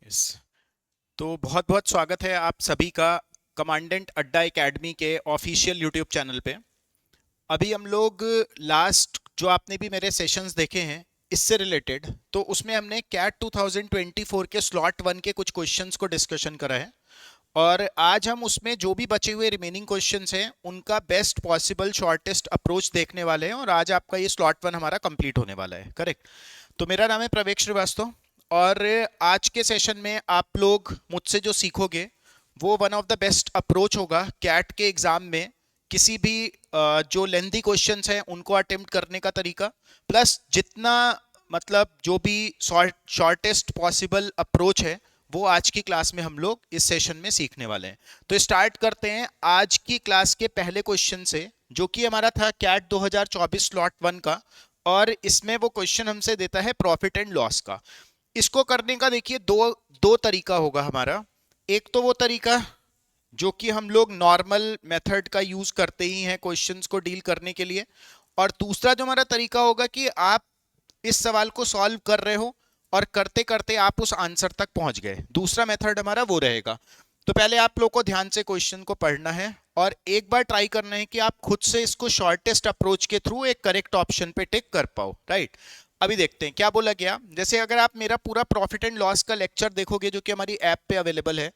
Yes. तो बहुत बहुत स्वागत है आप सभी का कमांडेंट अड्डा एकेडमी के ऑफिशियल यूट्यूब चैनल पे। अभी हम लोग लास्ट जो आपने भी मेरे सेशंस देखे हैं इससे रिलेटेड, तो उसमें हमने कैट 2024 के स्लॉट वन के कुछ क्वेश्चंस को डिस्कशन करा है और आज हम उसमें जो भी बचे हुए रिमेनिंग क्वेश्चंस हैं उनका बेस्ट पॉसिबल शॉर्टेस्ट अप्रोच देखने वाले हैं और आज आपका ये स्लॉट वन हमारा कंप्लीट होने वाला है। करेक्ट। तो मेरा नाम है प्रवेश श्रीवास्तव और आज के सेशन में आप लोग मुझसे जो सीखोगे वो one of the best approach होगा कैट के एग्जाम में किसी भी जो लेंथी क्वेश्चंस हैं उनको अटेम्प्ट करने का तरीका, प्लस जितना मतलब जो भी शॉर्टेस्ट पॉसिबल अप्रोच है वो आज की क्लास में हम लोग इस सेशन में सीखने वाले हैं। तो स्टार्ट करते हैं आज की क्लास के पहले क्वेश्चन से, जो कि हमारा था कैट 2024 स्लॉट वन का, और इसमें वो क्वेश्चन हमसे देता है प्रॉफिट एंड लॉस का। इसको करने का देखिए दो तरीका होगा हमारा। एक तो वो तरीका जो कि हम लोग नॉर्मल मेथड का यूज करते ही हैं क्वेश्चंस को डील करने के लिए, और दूसरा जो हमारा तरीका होगा कि आप इस सवाल को सॉल्व कर रहे हो और करते करते आप उस आंसर तक पहुंच गए। दूसरा मेथड हमारा वो रहेगा। तो पहले आप लोग को ध्यान से क्वेश्चन को पढ़ना है और एक बार ट्राई करना है कि आप खुद से इसको शॉर्टेस्ट अप्रोच के थ्रू एक करेक्ट ऑप्शन पे टिक कर पाओ। राइट। अभी देखते हैं क्या बोला गया। जैसे अगर आप मेरा पूरा प्रॉफिट एंड लॉस का लेक्चर देखोगे जो कि हमारी ऐप पे अवेलेबल है,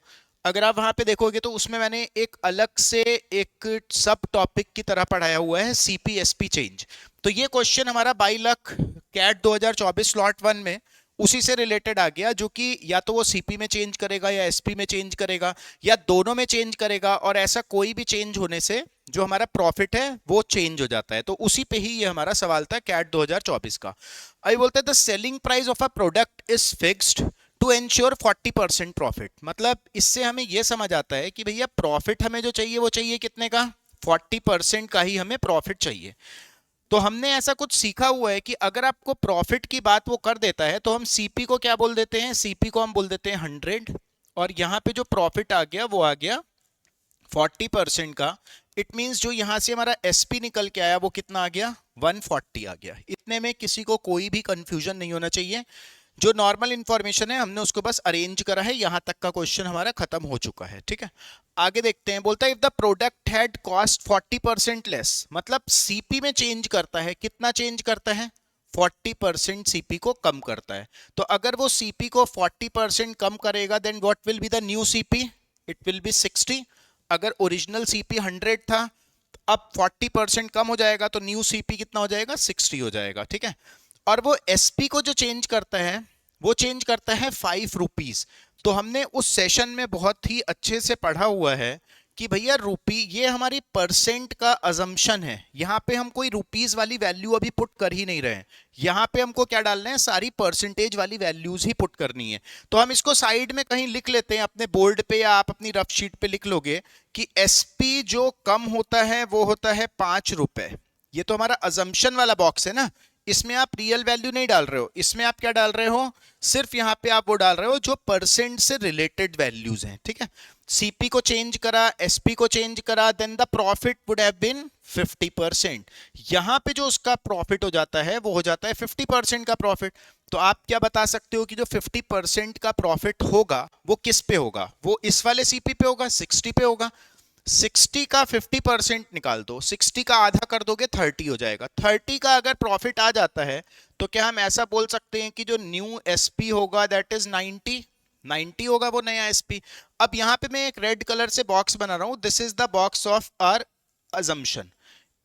अगर आप वहां पे देखोगे तो उसमें मैंने एक अलग से एक सब टॉपिक की तरह पढ़ाया हुआ है सीपीएसपी चेंज। तो ये क्वेश्चन हमारा by luck CAT 2024 slot one में उसी से रिलेटेड आ गया, जो कि या तो वो सीपी में चेंज करेगा या एसपी में चेंज करेगा या दोनों में चेंज करेगा, और ऐसा कोई भी चेंज होने से जो हमारा प्रॉफिट है वो चेंज हो जाता है। तो उसी पे ही ये हमारा सवाल था कैट 2024 का। अभी बोलते हैं the selling price of a product is fixed to ensure 40% profit. मतलब इससे हमें यह समझ आता है कि भैया प्रॉफिट हमें जो चाहिए वो चाहिए कितने का, 40% का ही हमें प्रॉफिट चाहिए। तो हमने ऐसा कुछ सीखा हुआ है कि अगर आपको प्रॉफिट की बात वो कर देता है तो हम सीपी को क्या बोल देते हैं, सीपी को हम बोल देते हैं 100, और यहां पे जो प्रॉफिट आ गया वो आ गया 40% का। इट मींस जो यहां से हमारा एसपी निकल के आया वो कितना आ गया, 140 आ गया। इतने में किसी को कोई भी कंफ्यूजन नहीं होना चाहिए। जो नॉर्मल इंफॉर्मेशन है हमने उसको बस अरेंज करा है, यहां तक का क्वेश्चन हमारा खत्म हो चुका है। ठीक है, आगे देखते हैं। बोलता है if the product had cost 40% less, मतलब सीपी में चेंज करता है, कितना चेंज करता है, 40% सीपी को कम करता है। तो अगर वो सीपी को 40% कम करेगा then what will be the new CP, it will be 60। अगर ओरिजिनल सीपी 100 था, अब 40% कम हो जाएगा तो न्यू सीपी कितना हो जाएगा, 60 हो जाएगा। ठीक है, और वो एसपी को जो चेंज करता है वो चेंज करता है 5 रुपीज। तो हमने उस सेशन में बहुत ही अच्छे से पढ़ा हुआ है कि भैया रुपी ये हमारी परसेंट का अजम्पशन है। यहां पे हम कोई रुपीज वाली वैल्यू अभी पुट कर ही नहीं रहे हैं, यहां पे हमको क्या डालना है, सारी परसेंटेज वाली वैल्यूज ही पुट करनी है। तो हम इसको साइड में कहीं लिख लेते हैं अपने बोर्ड पे या आप अपनी रफ शीट पे लिख लोगे कि एसपी जो कम होता है वो होता है 5 रुपए। ये तो हमारा अजम्पशन वाला बॉक्स है ना, इसमें आप रियल वैल्यू नहीं डाल रहे हो, इसमें आप क्या डाल रहे हो, सिर्फ यहां पे आप वो डाल रहे हो जो परसेंट से रिलेटेड वैल्यूज हैं। ठीक है, सीपी को चेंज करा, एसपी को चेंज करा, then the profit would have been 50%। यहां पे जो उसका प्रॉफिट हो जाता है वो हो जाता है 50% का प्रॉफिट। तो आप क्या बता सकते हो कि जो 50% का प्रॉफिट होगा वो किस पे होगा, वो इस वाले सीपी पे होगा, 60 पे होगा। 60 का 50% निकाल दो, 60 का आधा कर दोगे 30 हो जाएगा। 30 का अगर प्रॉफिट आ जाता है तो क्या हम ऐसा बोल सकते हैं कि जो न्यू एसपी होगा दैट इज 90 होगा वो नया एसपी। अब यहां पे मैं एक रेड कलर से बॉक्स बना रहा हूं, this is the box of our assumption.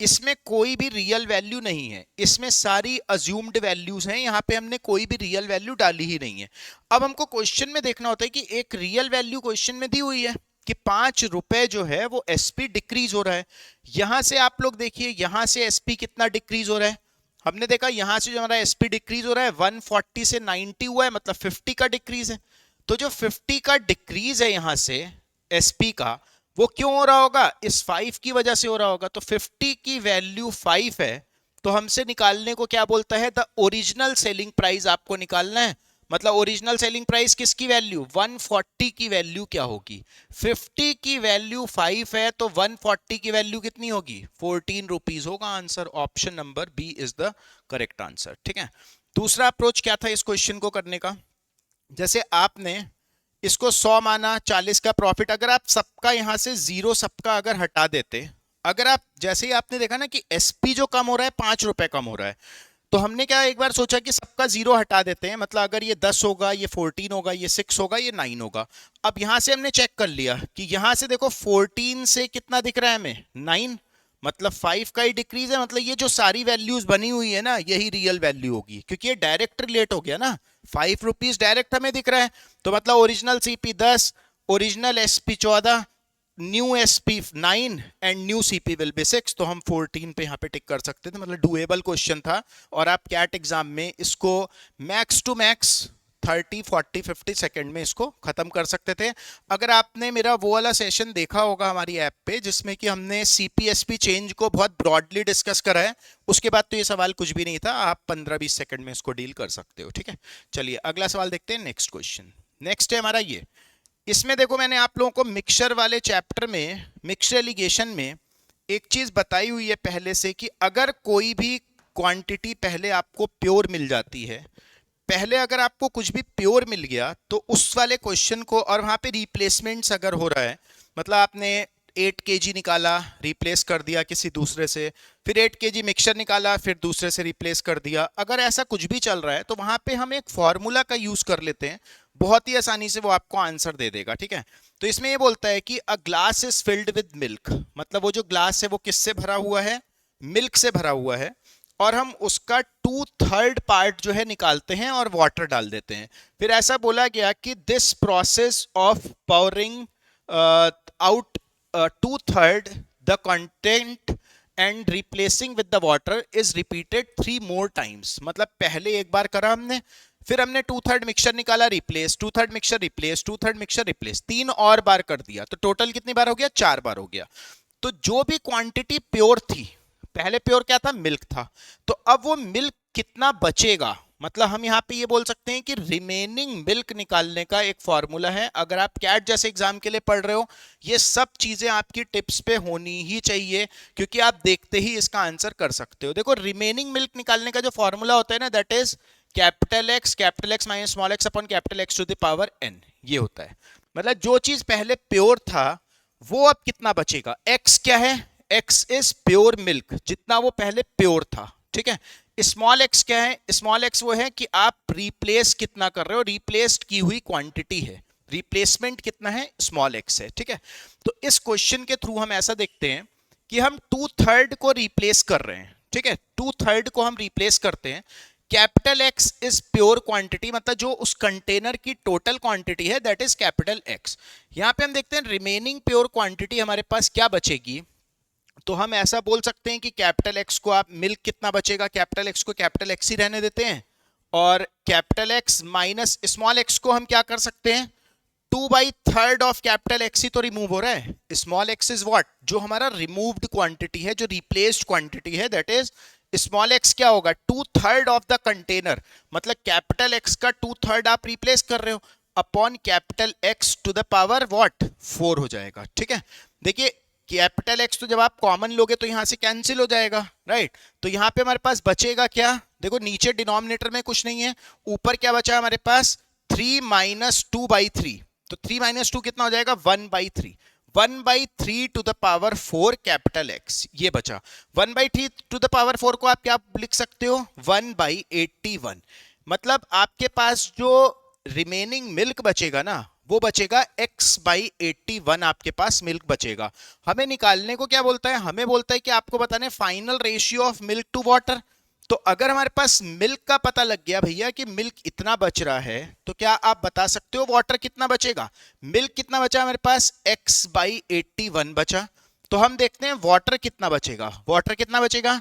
इसमें कोई भी रियल वैल्यू नहीं है, इसमें सारी अज्यूम्ड वैल्यूज हैं, यहां पे हमने कोई भी रियल वैल्यू डाली ही नहीं है। अब हमको क्वेश्चन में देखना होता है कि एक रियल वैल्यू क्वेश्चन में दी हुई है कि 5 रुपए जो है वो एसपी डिक्रीज हो रहा है। यहां से आप लोग देखिए, यहां से एसपी कितना डिक्रीज हो रहा है, हमने देखा यहां से जो हमारा एसपी डिक्रीज हो रहा है 140 से 90 हुआ है, मतलब 50 का डिक्रीज है। तो जो 50 का डिक्रीज है यहां से एसपी का, वो क्यों हो रहा होगा, इस 5 की वजह से हो रहा होगा। तो 50 की वैल्यू 5 है, तो हमसे निकालने को क्या बोलता है, द ओरिजिनल सेलिंग प्राइस आपको निकालना है। मतलब ओरिजिनल सेलिंग प्राइस किसकी वैल्यू, 140 की वैल्यू क्या होगी, 50 की वैल्यू 5 है तो 140 की वैल्यू कितनी होगी, 14 रुपीज होगा। Answer option number B is the correct answer. ठीक है, दूसरा अप्रोच क्या था इस क्वेश्चन को करने का। जैसे आपने इसको 100 माना, 40 का प्रॉफिट। अगर आप सबका यहां से जीरो सबका अगर हटा देते, अगर आप जैसे ही आपने देखा ना कि एसपी जो कम हो रहा है 5 रुपए कम हो रहा है, तो हमने क्या एक बार सोचा कि सबका जीरो हटा देते हैं, मतलब अगर ये 10 होगा, ये 14 होगा, ये 6 होगा, ये 9 होगा। अब यहां से हमने चेक कर लिया कि यहां से देखो 14 से कितना दिख रहा है हमें 9, मतलब 5 का ही डिक्रीज है, मतलब ये जो सारी वैल्यूज बनी हुई है ना यही रियल वैल्यू होगी, क्योंकि ये डायरेक्ट रिलेट हो गया ना, 5 रुपीज डायरेक्ट हमें दिख रहा है। तो मतलब original CP 10, original SP 14, new SP 9 and new CP will be 6। तो हम 14 पे यहाँ पे टिक कर सकते थे, मतलब डुएबल क्वेश्चन था। और आप कैट एग्जाम में इसको मैक्स टू मैक्स 30, 40, 50 सेकेंड में इसको खत्म कर सकते थे। अगर आपने मेरा वो वाला सेशन देखा होगा हमारी ऐप पे, जिसमें कि हमने सीपीएसपी चेंज को बहुत ब्रॉडली डिस्कस करा है, उसके बाद तो ये सवाल कुछ भी नहीं था, आप 15-20 सेकंड में इसको डील कर सकते हो। ठीक है, चलिए अगला सवाल देखते हैं। नेक्स्ट क्वेश्चन, नेक्स्ट है हमारा ये। इसमें देखो मैंने आप लोगों को मिक्सचर वाले चैप्टर में, मिक्सचर एलिगेशन में एक चीज बताई हुई है पहले से, कि अगर कोई भी क्वांटिटी पहले आपको प्योर मिल जाती है, पहले अगर आपको कुछ भी प्योर मिल गया, तो उस वाले क्वेश्चन को, और वहां पे रिप्लेसमेंट्स अगर हो रहा है, मतलब आपने 8 kg निकाला, रिप्लेस कर दिया किसी दूसरे से, फिर 8 kg मिक्सचर निकाला, फिर दूसरे से रिप्लेस कर दिया, अगर ऐसा कुछ भी चल रहा है तो वहां पे हम एक फॉर्मूला का यूज कर लेते हैं, बहुत ही आसानी से वो आपको आंसर दे देगा। ठीक है, तो इसमें ये बोलता है कि a glass is filled with milk, मतलब वो जो ग्लास है वो किससे भरा हुआ है, मिल्क से भरा हुआ है, और हम उसका 2/3 पार्ट जो है निकालते हैं और वाटर डाल देते हैं। फिर ऐसा बोला गया कि this process of powering out 2/3 the content and replacing with the water is repeated 3 more times, मतलब पहले एक बार करा हमने, फिर हमने 2/3 मिक्सचर निकाला, replace, 2/3 mixture replace, 2/3 mixture replace, 3 और बार कर दिया, तो टोटल कितनी बार हो गया, 4 बार हो गया। तो जो भी क्वांटिटी प्योर थी, पहले प्योर क्या था, मिल्क था, तो अब वो मिल्क कितना बचेगा, मतलब हम यहाँ पे ये बोल सकते हैं कि रिमेनिंग मिल्क निकालने का एक फॉर्मूला है। अगर आप कैट जैसे एग्जाम के लिए पढ़ रहे हो, ये सब चीजें आपकी टिप्स पे होनी ही चाहिए, क्योंकि आप देखते ही इसका आंसर कर सकते हो। देखो रिमेनिंग मिल्क निकालने का जो फॉर्मूला होता है ना, that is capital X minus small X upon capital X to the power N, ये होता है। मतलब जो चीज पहले प्योर था वो अब कितना बचेगा, एक्स क्या है, एक्स इज प्योर मिल्क, जितना वो पहले प्योर था। ठीक है, स्मॉल एक्स क्या है, स्मॉल एक्स वो है कि आप रिप्लेस कितना कर रहे हो, रिप्लेस्ड की हुई क्वांटिटी है, रिप्लेसमेंट कितना है, स्मॉल एक्स है। ठीक है, तो इस क्वेश्चन के थ्रू हम ऐसा देखते हैं कि हम 2/3 को रिप्लेस कर रहे हैं। ठीक है, 2/3 को हम रिप्लेस करते हैं, capital x is pure quantity, मतलब जो उस कंटेनर की टोटल क्वांटिटी है दैट इज कैपिटल एक्स। यहां पे हम देखते हैं रिमेनिंग प्योर क्वांटिटी हमारे पास क्या बचेगी, तो हम ऐसा बोल सकते हैं कि कैपिटल एक्स को, आप मिल्क कितना बचेगा, कैपिटल एक्स को कैपिटल एक्स ही रहने देते हैं, और capital X minus small x को हम क्या कर सकते हैं, 2/3 ऑफ कैपिटल एक्स ही तो रिमूव हो रहा है, स्मॉल एक्स इज व्हाट, जो हमारा रिमूव्ड क्वांटिटी है, जो रिप्लेस्ड क्वांटिटी है, दैट इज स्मॉल एक्स क्या होगा, 2/3 ऑफ द कंटेनर, मतलब कैपिटल एक्स का 2/3 आप रिप्लेस कर रहे हो upon capital X to the power what 4 हो जाएगा। ठीक है, देखिए कैपिटल एक्स तो जब आप कॉमन लोगे तो यहां से कैंसिल हो जाएगा, राइट, तो यहां पे हमारे पास बचेगा क्या, देखो नीचे डिनोमिनेटर में कुछ नहीं है, ऊपर क्या बचा हमारे पास 3 माइनस 2/3, तो 3 माइनस 2 कितना हो जाएगा 1/3, 1/3 to the power 4 capital X, ये बचा। 1/3 टू द पावर 4 को आप क्या लिख सकते हो, 1/81, मतलब आपके पास जो रिमेनिंग मिल्क बचेगा ना, वो बचेगा x/81, आपके पास मिल्क बचेगा। हमें निकालने को क्या बोलता है, हमें बोलता है कि आपको बताना है final ratio of milk to water. तो अगर हमारे पास मिल्क का पता लग गया भैया कि मिल्क इतना बच रहा है, तो क्या आप बता सकते हो वाटर कितना बचेगा, मिल्क कितना बचा हमारे पास, x/81 बचा। तो हम देखते हैं वाटर कितना बचेगा, वाटर कितना बचेगा,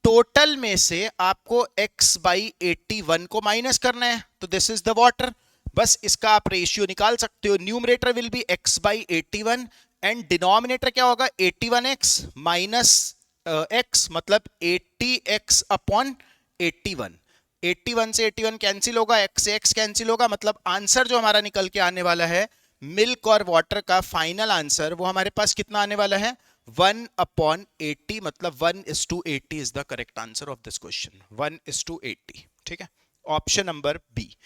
टोटल में से आपको x/81 को माइनस करना है, तो दिस इज द वाटर, बस इसका आप रेशियो निकाल सकते हो, numerator will be x/81 and denominator क्या होगा 81x माइनस x, मतलब 80x अपॉन 81, 81 से 81 कैंसिल होगा, x से x कैंसिल होगा, मतलब आंसर जो हमारा निकल के आने वाला है मिल्क और वाटर का फाइनल आंसर, वो हमारे पास कितना आने वाला है 1/80, मतलब 1:80 is the correct answer of this question, 1:80। ठीक है, ऑप्शन नंबर बी।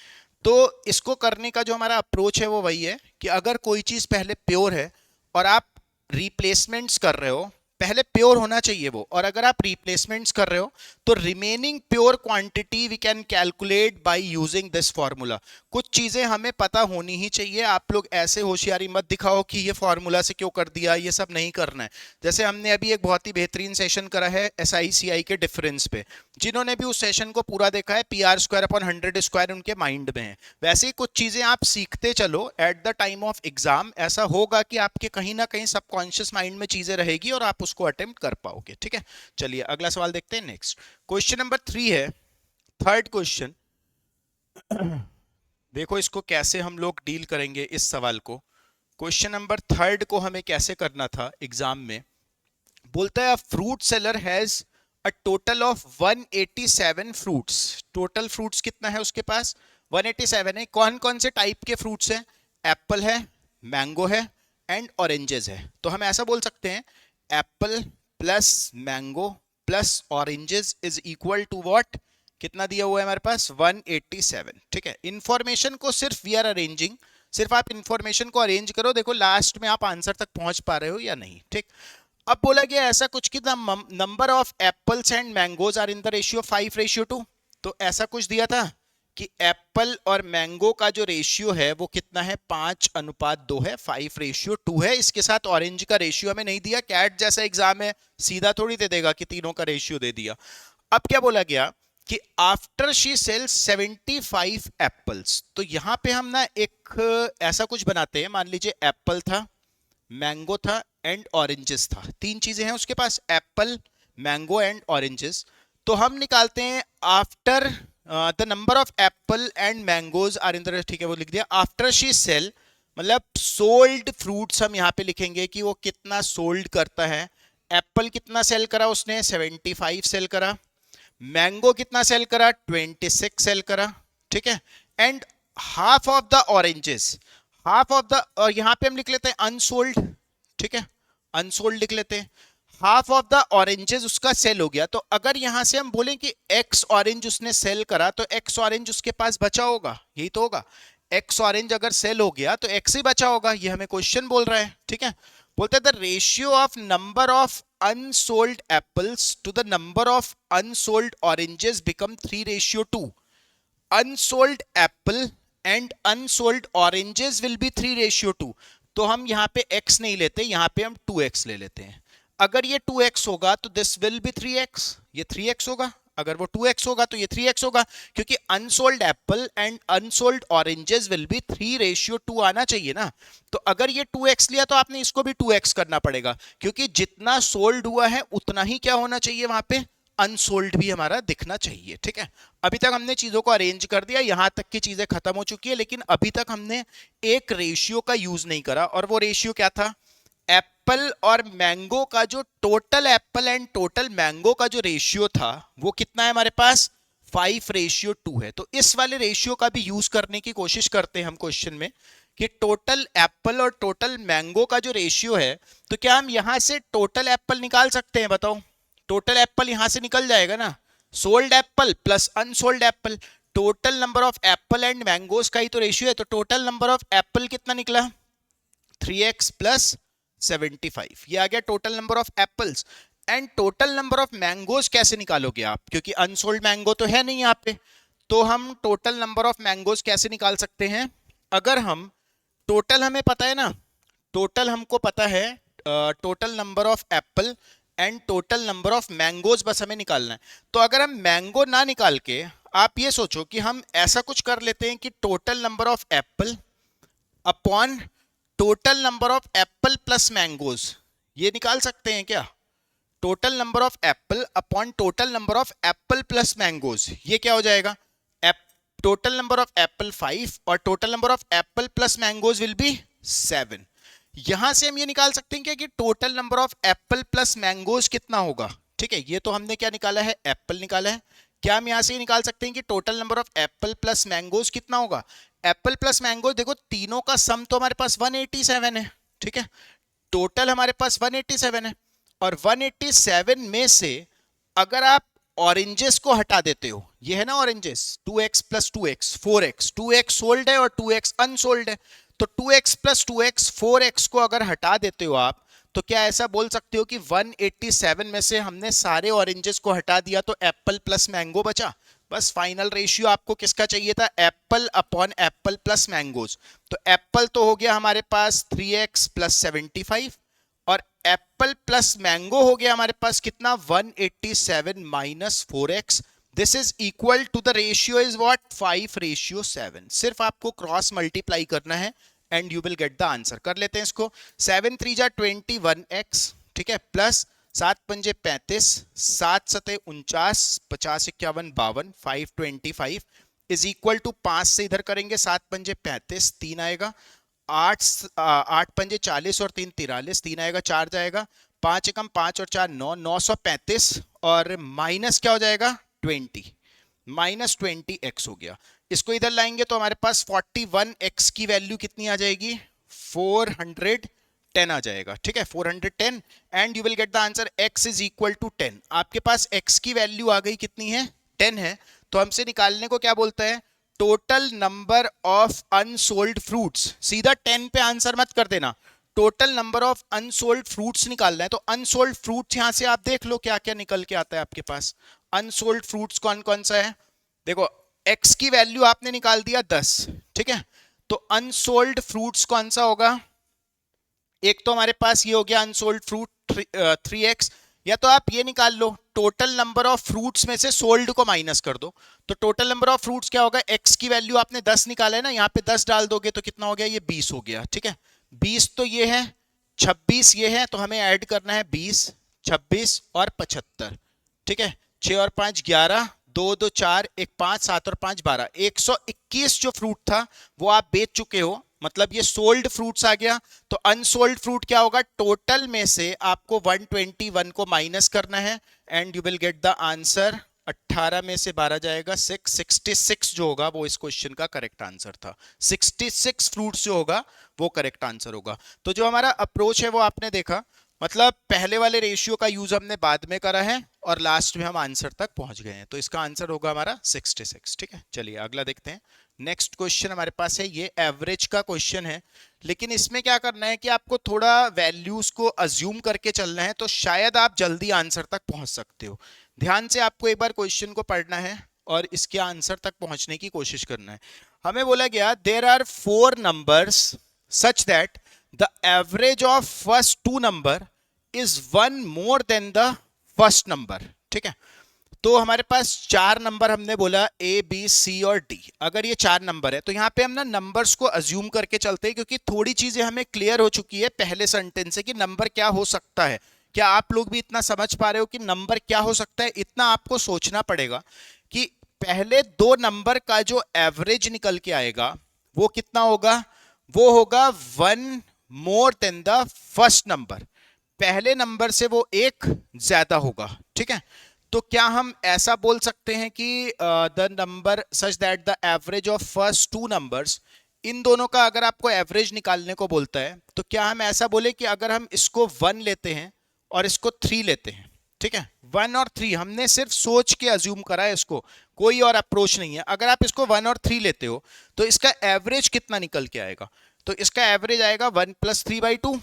तो इसको करने का जो हमारा अप्रोच है वो वही है कि अगर कोई चीज पहले प्योर है और आप रिप्लेसमेंट्स कर रहे हो, पहले प्योर होना चाहिए वो, और अगर आप रिप्लेसमेंट्स कर रहे हो तो remaining pure quantity we can calculate by using this formula. कुछ चीजें हमें पता होनी ही चाहिए। आप लोग ऐसे होशियारी मत दिखाओ कि ये फॉर्मूला से क्यों कर दिया, ये सब नहीं करना है। जैसे हमने अभी एक बहुत ही बेहतरीन सेशन करा है SI CI के डिफरेंस पे, जिन्होंने भी उस सेशन को पूरा देखा है PR² अपॉन 100² उनके माइंड में है। वैसे ही कुछ चीजें आप सीखते चलो at the time of exam, ऐसा होगा कि आपके कहीं ना कहीं सबकॉन्शियस माइंड में चीजें रहेगी और आप उसको अटेम्प्ट कर पाओगे। ठीक है, चलिए अगला सवाल देखते हैं। नेक्स्ट क्वेश्चन नंबर 3 है, थर्ड क्वेश्चन। देखो इसको कैसे हम लोग डील करेंगे इस सवाल को। क्वेश्चन नंबर थर्ड को हमें कैसे करना था एग्जाम में। बोलता है fruit seller has a total of 187 fruits. Total fruits कितना है उसके पास? 187 है। कौन कौन से टाइप के फ्रूट्स हैं? एप्पल है, मैंगो है एंड ऑरेंजेस है। तो हम ऐसा बोल सकते हैं apple plus mango plus oranges is equal to what? कितना दिया हुआ है हमारे पास? 187। ठीक है, इंफॉर्मेशन को सिर्फ वी आर अरेंजिंग, सिर्फ आप इंफॉर्मेशन को अरेंज करो, देखो लास्ट में आप आंसर तक पहुंच पा रहे हो या नहीं। ठीक, अब बोला गया ऐसा कुछ कि the number of apples and mangoes are in the ratio 5:2। तो ऐसा कुछ दिया था कि एप्पल और मैंगो का जो रेशियो है वो कितना है? 5:2 है, 5:2 है। इसके साथ ऑरेंज का रेशियो हमें नहीं दिया। कैट जैसा एग्जाम है, सीधा थोड़ी दे देगा कि तीनों का रेशियो दे दिया। अब क्या बोला गया कि आफ्टर शी सेल्स 75 एप्पल्स। तो यहां पे हम ना एक ऐसा कुछ बनाते हैं, मान लीजिए एप्पल था, मैंगो था एंड ऑरेंजेस था। तीन चीजें हैं उसके पास, एप्पल मैंगो एंड ऑरेंजेस। तो हम निकालते हैं after the number of apple and mangoes are in the, ठीक है वो लिख दिया। आफ्टर शी सेल मतलब सोल्ड फ्रूट्स हम यहाँ पे लिखेंगे कि वो कितना सोल्ड करता है। एप्पल कितना सेल करा उसने? 75 सेल करा। मैंगो कितना सेल करा? 26 सेल करा। ठीक है, and half of the oranges, half of the, और यहां पे हम लिख लेते हैं अनसोल्ड। ठीक है, अनसोल्ड लिख लेते हैं। हाफ ऑफ द ऑरेंजेस उसका सेल हो गया। तो अगर यहां से हम बोलें कि एक्स ऑरेंज उसने सेल करा तो एक्स ऑरेंज उसके पास बचा होगा, यही तो होगा। एक्स ऑरेंज अगर सेल हो गया तो एक्स ही बचा होगा, ये हमें क्वेश्चन बोल रहा है। ठीक है, बोलते हैं the ratio of number of unsold apples to the number of unsold oranges become 3:2. Unsold apple and unsold oranges will be 3:2. तो हम यहाँ पे x नहीं लेते, यहाँ पे हम 2x ले लेते हैं। अगर ये 2x होगा तो दिस विल बी 3x, ये 3x होगा। अगर वो 2x होगा तो ये 3x होगा, क्योंकि unsold Apple and unsold oranges will be 3:2 आना चाहिए ना। तो अगर ये 2x लिया तो आपने इसको भी 2x करना पड़ेगा, क्योंकि जितना सोल्ड हुआ है उतना ही क्या होना चाहिए वहां पे? अनसोल्ड भी हमारा दिखना चाहिए। ठीक है, अभी तक हमने चीजों को अरेंज कर दिया, यहां तक की चीजें खत्म हो चुकी है, लेकिन अभी तक हमने एक रेशियो का यूज नहीं करा। और वो रेशियो क्या था? एप्पल और मैंगो का जो total Apple and total mango का जो रेशियो था वो कितना है हमारे पास? 5:2 है। तो इस वाले रेशियो का भी यूज करने की कोशिश करते हैं हम क्वेश्चन में कि टोटल एप्पल और टोटल मैंगो का जो रेशियो है, तो क्या हम यहां से टोटल एप्पल निकाल सकते हैं? बताओ, टोटल एप्पल यहां से निकल जाएगा ना, sold Apple plus unsold Apple. Total number of apple and mangoes का ही तो रेशियो है, तो टोटल नंबर ऑफ एप्पल कितना निकला? 3x प्लस 75, ये आ गया total number of apples. And total number of mangoes कैसे निकालोगे आप? क्योंकि अनसोल्ड मैंगो तो है नहीं यहाँ पे। तो हम टोटल नंबर ऑफ मैंगोज कैसे निकाल सकते हैं? अगर हम टोटल, हमें पता है ना, टोटल हमको पता है, total number of apple and total number of mangoes बस हमें निकालना है। तो अगर हम मैंगो ना निकाल के, आप ये सोचो कि हम ऐसा कुछ कर लेते हैं कि total number of Apple upon total number of Apple plus mangoes, ये निकाल सकते हैं क्या? Total number of Apple upon total number of Apple plus mangoes, ये क्या हो जाएगा? टोटल नंबर ऑफ एप्पल 5 और total number of Apple plus mangoes will be 7। यहां से हम ये निकाल सकते हैं क्या कि total number of Apple plus mangoes कितना होगा? ठीक है, ये तो हमने क्या निकाला है? एप्पल निकाला है। क्या हम यहां से ये निकाल सकते हैं कि total number of Apple plus mangoes कितना होगा? एप्पल प्लस मैंगो, देखो तीनों का सम तो हमारे पास 187 है। ठीक है, टोटल हमारे पास 187 है, और 187 में से अगर आप ऑरेंजेस को हटा देते हो, ये है ना oranges, 2x plus 2x 4x, 2x sold है और 2x अनसोल्ड है, तो 2x प्लस 2x 4x को अगर हटा देते हो आप, तो क्या ऐसा बोल सकते हो कि 187 में से हमने सारे ऑरेंजेस को हटा दिया तो एप्पल प्लस मैंगो बचा? बस फाइनल रेशियो आपको किसका चाहिए था? Apple upon Apple plus mangoes. तो एप्पल तो हो गया हमारे पास 3x प्लस 75 और एप्पल प्लस मैंगो हो गया हमारे पास कितना? 187 minus 4x। This is equal to the ratio is what? 5:7। सिर्फ आपको क्रॉस मल्टीप्लाई करना है and you will get the answer. कर लेते हैं इसको। 7 3 जा 21x, ठीक है, प्लस 7 पंजे 35, 7 सते 49, 50 51 52, 525 इज इक्वल टू 5 से इधर करेंगे, 7 पंजे 35, 3 आएगा, 8 पंजे 40 और 3 43, 3 आएगा, 4 जाएगा, 5 एकम 5 और 4 9, 935 और माइनस क्या हो जाएगा? 20, माइनस 20x हो गया। इसको इधर लाएंगे तो हमारे पास 41x की वैल्यू कितनी आ जाएगी? 410 आ जाएगा, ठीक है, 410 and you will get the answer x is equal to 10। आपके पास x की वैल्यू आ गई कितनी है? 10 है। तो हमसे निकालने को क्या बोलता है? Total number of unsold fruits. सीधा 10 पे आंसर मत कर देना, total number of unsold fruits निकालना है। तो अनसोल्ड फ्रूट्स यहां से आप देख लो क्या क्या निकल के आता है आपके पास। अनसोल्ड फ्रूट्स कौन कौन सा है? देखो x की वैल्यू आपने निकाल दिया 10, ठीक है, तो अनसोल्ड फ्रूट्स कौन सा होगा? एक तो हमारे पास ये हो गया अनसोल्ड फ्रूट 3x, या तो आप ये निकाल लो टोटल नंबर ऑफ फ्रूट्स में से सोल्ड को माइनस कर दो। तो टोटल नंबर ऑफ फ्रूट्स क्या होगा? x की वैल्यू आपने 10 निकाला है ना, यहाँ पे 10 डाल दोगे तो कितना हो गया? ये 20 हो गया, ठीक है, 20 तो ये है, 26 ये है, तो हमें ऐड करना है 20, 26 और 75, ठीक है, 6 और 5 11, 2 2 4 1 5 7 और 5 12, 121 जो फ्रूट था वो आप बेच चुके हो, मतलब ये सोल्ड फ्रूट्स आ गया। तो अनसोल्ड फ्रूट क्या होगा? टोटल में से आपको 121 को माइनस करना है and you will get the answer. 18 में से 12 जाएगा 6, 66 जो होगा वो इस क्वेश्चन का करेक्ट आंसर था। 66 फ्रूट्स जो होगा वो करेक्ट आंसर होगा। तो जो हमारा अप्रोच है वो आपने देखा, मतलब पहले वाले रेशियो का यूज हमने बाद में करा है और लास्ट में हम आंसर तक पहुंच गए हैं। तो इसका आंसर होगा हमारा 66, ठीक है। चलिए अगला देखते हैं। नेक्स्ट क्वेश्चन हमारे पास है, ये एवरेज का क्वेश्चन है, लेकिन इसमें क्या करना है कि आपको थोड़ा वैल्यूज को अज्यूम करके चलना है, तो शायद आप जल्दी आंसर तक पहुंच सकते हो। ध्यान से आपको एक बार क्वेश्चन को पढ़ना है और इसके आंसर तक पहुंचने की कोशिश करना है। हमें बोला गया there are 4 numbers such that the average of first 2 number is 1 more than the first number, ठीक है। तो हमारे पास 4 नंबर हमने बोला A B C और D। अगर ये 4 नंबर है तो यहाँ पे हम ना नंबर्स को अज्यूम करके चलते हैं, क्योंकि थोड़ी चीजें हमें क्लियर हो चुकी है पहले सेंटेंस से कि नंबर क्या हो सकता है। क्या आप लोग भी इतना समझ पा रहे हो कि नंबर क्या हो सकता है? इतना आपको सोचना पड़ेगा कि पहले 2 नंबर का जो एवरेज निकल के आएगा वो कितना होगा? वो होगा 1 more than the first number. पहले नंबर से वो 1 ज्यादा होगा, ठीक है। तो क्या हम ऐसा बोल सकते हैं कि the number such that the average of first 2 numbers, इन दोनों का अगर आपको एवरेज निकालने को बोलता है तो क्या हम ऐसा बोले कि अगर हम इसको 1 लेते हैं और इसको 3 लेते हैं, ठीक है, 1 और 3 हमने सिर्फ सोच के अज्यूम करा है इसको, कोई और अप्रोच नहीं है। अगर आप इसको 1 और 3 लेते हो तो इसका एवरेज कितना निकल के आएगा? तो इसका एवरेज आएगा 1 + 3/2,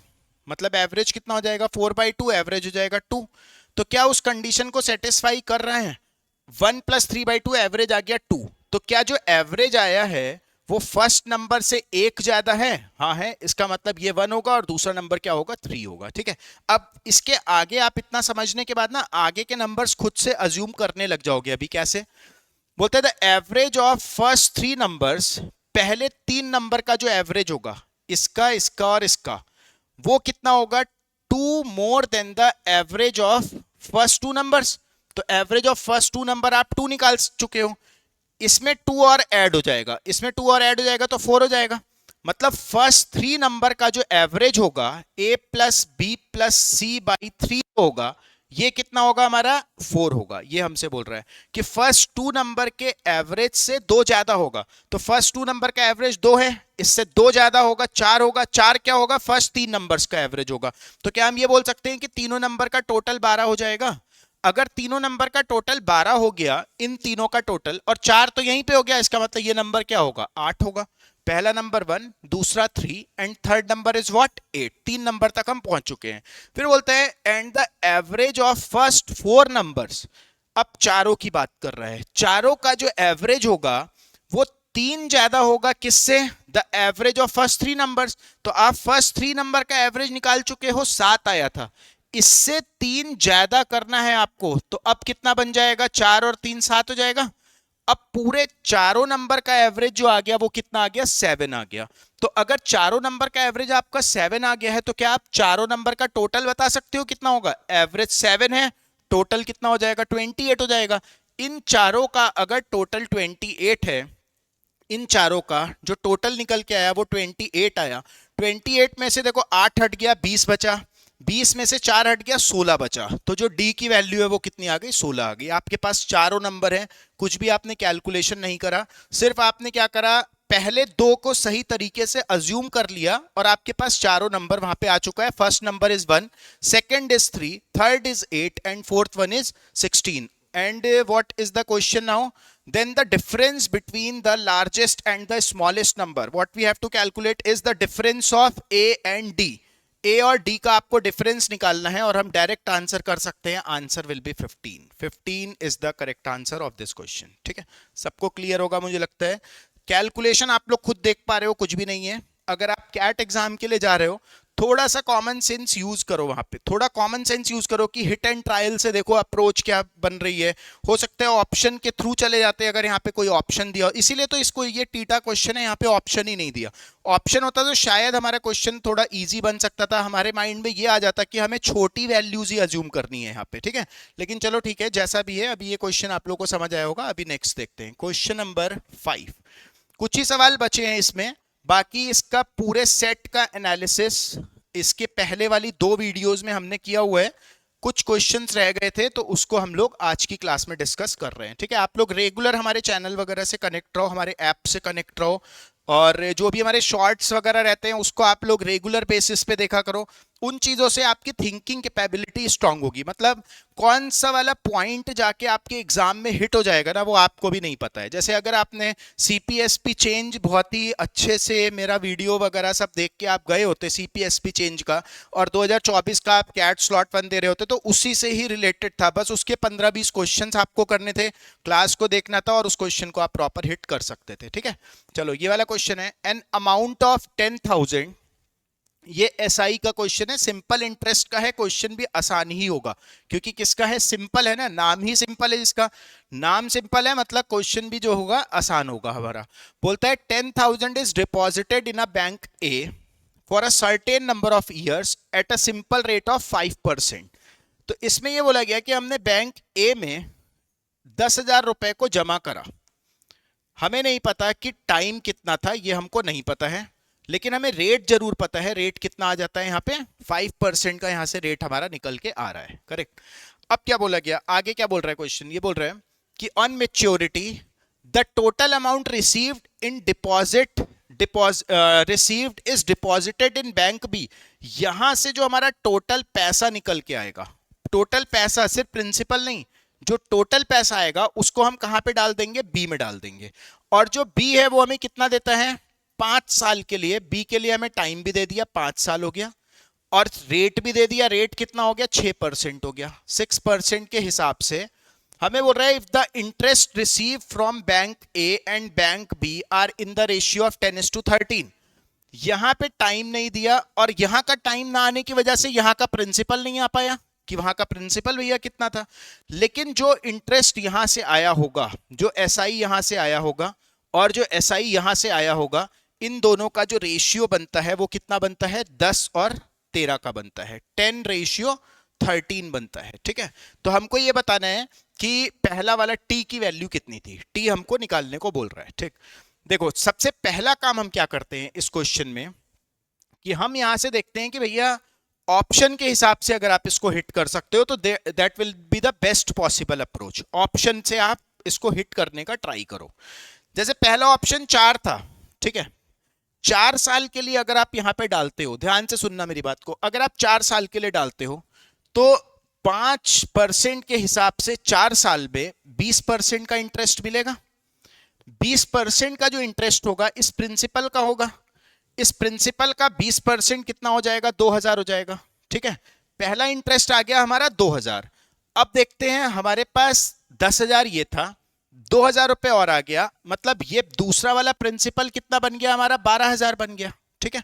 मतलब एवरेज कितना हो जाएगा? 4/2, एवरेज हो जाएगा 2। तो क्या उस कंडीशन को सेटिस्फाई कर रहे हैं? 1 + 3/2 एवरेज आ गया 2। तो क्या जो एवरेज आया है वो फर्स्ट नंबर से 1 ज्यादा है? हाँ है। इसका मतलब ये 1 होगा और दूसरा नंबर क्या होगा? 3 होगा, ठीक है। अब इसके आगे आप इतना समझने के बाद ना आगे के नंबर्स खुद से अज्यूम करने लग जाओगे। अभी कैसे बोलते हैं? The average of first 3 numbers, पहले 3 नंबर का जो एवरेज होगा, इसका, इसका और इसका, वो कितना होगा? 2 मोर than the average of first 2 numbers. तो एवरेज ऑफ फर्स्ट 2 नंबर आप 2 निकाल चुके हो, इसमें 2 और ऐड हो जाएगा, इसमें 2 और ऐड हो जाएगा तो 4 हो जाएगा। मतलब फर्स्ट 3 नंबर का जो एवरेज होगा A + B + C/3 होगा, ये कितना होगा हमारा? 4 होगा। ये हमसे बोल रहा है कि फर्स्ट 2 नंबर के एवरेज से 2 ज्यादा होगा। तो फर्स्ट 2 नंबर का एवरेज 2 है, इससे 2 ज्यादा होगा 4 होगा। 4 क्या होगा? फर्स्ट 3 नंबर्स का एवरेज होगा। तो क्या हम ये बोल सकते हैं कि तीनों नंबर का टोटल 12 हो जाएगा? अगर तीनों नंबर का टोटल 12 हो गया, इन तीनों का टोटल, और 4 तो यहीं पे हो गया, इसका मतलब ये नंबर क्या होगा, 8 होगा। पहला नंबर 1, दूसरा 3 and third number is what, 8। 3 number तक हम पहुंच चुके हैं। फिर बोलते हैं and the average of first 4 numbers. अब चारों की बात कर रहा है, चारों का जो एवरेज होगा वो 3 ज्यादा होगा किससे, the average of first 3 numbers. तो आप फर्स्ट 3 नंबर का एवरेज निकाल चुके हो, 7 आया था, इससे 3 ज्यादा करना है आपको। तो अब कितना बन जाएगा, 4 और 3 7 हो जाएगा। अब पूरे चारों नंबर का एवरेज जो आ गया वो कितना आ गया, 7 आ गया। तो अगर चारों नंबर का एवरेज आपका 7 आ गया है तो क्या आप चारों नंबर का टोटल बता सकते हो कितना होगा, एवरेज 7 है, टोटल कितना हो जाएगा, 28 हो जाएगा। इन चारों का अगर टोटल 28 है, इन चारों का जो टोटल निकल के आया वो 28 आया। 28 में से देखो 8 हट गया, 20 बचा, 20 में से 4 हट गया, 16 बचा। तो जो डी की वैल्यू है वो कितनी आ गई, 16 आ गई। आपके पास चारों नंबर है, कुछ भी आपने कैलकुलेशन नहीं करा, सिर्फ आपने क्या करा, पहले दो को सही तरीके से अज्यूम कर लिया और आपके पास चारों नंबर वहां पे आ चुका है। First number is 1, second is 3, third is 8 and fourth one is 16। And what is the question now? Then the difference between the largest and the smallest number, what we have to calculate is the difference of A and D. A और D का आपको difference निकालना है और हम direct answer कर सकते हैं, answer will be 15। 15 is the correct answer of this question. ठीक है, सबको क्लियर होगा मुझे लगता है। कैलकुलेशन आप लोग खुद देख पा रहे हो, कुछ भी नहीं है। अगर आप कैट एग्जाम के लिए जा रहे हो, थोड़ा सा कॉमन सेंस यूज करो, वहां पे थोड़ा कॉमन सेंस यूज करो कि हिट एंड ट्रायल से देखो अप्रोच क्या बन रही है। हो सकता है ऑप्शन के थ्रू चले जाते हैं अगर यहाँ पे कोई ऑप्शन दिया, इसीलिए तो इसको ये टीटा क्वेश्चन है, यहाँ पे ऑप्शन ही नहीं दिया। ऑप्शन होता तो शायद हमारा क्वेश्चन थोड़ा इजी बन सकता था, हमारे माइंड में ये आ जाता कि हमें छोटी वैल्यूज ही अज्यूम करनी है यहाँ पे। ठीक है, लेकिन चलो ठीक है, जैसा भी है, अभी ये क्वेश्चन आप लोग को समझ आया होगा। अभी नेक्स्ट देखते हैं, क्वेश्चन नंबर 5। कुछ ही सवाल बचे हैं इसमें, बाकी इसका पूरे सेट का एनालिसिस इसके पहले वाली 2 वीडियोस में हमने किया हुआ है। कुछ क्वेश्चंस रह गए थे तो उसको हम लोग आज की क्लास में डिस्कस कर रहे हैं। ठीक है, आप लोग रेगुलर हमारे चैनल वगैरह से कनेक्ट रहो, हमारे ऐप से कनेक्ट रहो, और जो भी हमारे शॉर्ट्स वगैरह रहते हैं उसको आप लोग रेगुलर बेसिस पे देखा करो। उन चीजों से आपकी थिंकिंग कैपेबिलिटी स्ट्रांग होगी। मतलब कौन सा वाला पॉइंट जाके आपके एग्जाम में हिट हो जाएगा ना, वो आपको भी नहीं पता है। जैसे अगर आपने सीपीएसपी चेंज बहुत ही अच्छे से मेरा वीडियो वगैरह सब देख के आप गए होते सीपीएसपी चेंज का, और 2024 का आप कैट स्लॉट 1 दे रहे होते, तो उसी से ही रिलेटेड था, बस उसके 15-20 क्वेश्चन आपको करने थे, क्लास को देखना था और उस क्वेश्चन को आप प्रॉपर हिट कर सकते थे। ठीक है, चलो ये वाला क्वेश्चन है, एन अमाउंट ऑफ 10,000। ये एसआई का क्वेश्चन है, सिंपल इंटरेस्ट का है, क्वेश्चन भी आसान ही होगा क्योंकि किसका है, सिंपल है ना, नाम ही सिंपल है, जिसका नाम सिंपल है मतलब क्वेश्चन भी जो होगा आसान होगा हमारा। बोलता है 10,000 is deposited in a bank A for a certain number of years at a simple rate of 5%। तो इसमें ये बोला गया कि हमने बैंक ए में 10,000 रुपए को जमा करा, हमें नहीं पता कि टाइम कितना था, ये हमको नहीं पता है, लेकिन हमें रेट जरूर पता है। रेट कितना आ जाता है यहाँ पे, 5% का यहाँ से रेट हमारा निकल के आ रहा है, करेक्ट। अब क्या बोला गया, आगे क्या बोल रहा है क्वेश्चन, ये बोल रहा है कि on maturity the total amount received in deposit received is deposited in bank B. यहां से जो हमारा टोटल पैसा निकल के आएगा, टोटल पैसा सिर्फ प्रिंसिपल नहीं, जो टोटल पैसा आएगा उसको हम कहां पे डाल देंगे, बी में डाल देंगे। और जो बी है वो हमें कितना देता है, 5 साल के लिए। बी के लिए हमें टाइम भी दे दिया, 5 साल हो गया, और रेट भी दे दिया। रेट कितना हो गया, 6% हो गया। 6% के हिसाब से हमें बोल रहा है if the interest receive from bank A and bank B are in the ratio of 10:13। यहां पे टाइम नहीं दिया, और यहां का टाइम ना आने की वजह से यहां का प्रिंसिपल नहीं आ पाया कि वहां का प्रिंसिपल भैया कितना था। लेकिन जो इंटरेस्ट यहां से आया होगा, जो एसआई यहां से आया होगा और जो एसआई यहां से आया होगा, इन दोनों का जो रेशियो बनता है वो कितना बनता है, 10 और 13 का बनता है, 10:13 बनता है। ठीक है, तो हमको ये बताना है कि पहला वाला टी की वैल्यू कितनी थी, टी हमको निकालने को बोल रहा है। ठीक, देखो सबसे पहला काम हम क्या करते हैं इस क्वेश्चन में कि हम यहां से देखते हैं कि भैया ऑप्शन के हिसाब से अगर आप इसको हिट कर सकते हो तो that will be the best possible approach. Option से आप इसको हिट करने का ट्राई करो। जैसे पहला ऑप्शन 4 था, ठीक है, 4 साल के लिए अगर आप यहां पे डालते हो, ध्यान से सुनना मेरी बात को, अगर आप 4 साल के लिए डालते हो तो 5% के हिसाब से 4 साल में 20% का इंटरेस्ट मिलेगा। 20% का जो इंटरेस्ट होगा इस प्रिंसिपल का होगा। इस प्रिंसिपल का 20% कितना हो जाएगा? 2000 हो जाएगा। ठीक है, पहला इंटरेस्ट आ गया हमारा 2000। अब देखते हैं, हमारे पास 10,000 ये था, 2000 रुपए और आ गया, मतलब ये दूसरा वाला प्रिंसिपल कितना बन गया हमारा? 12,000 बन गया। ठीक है,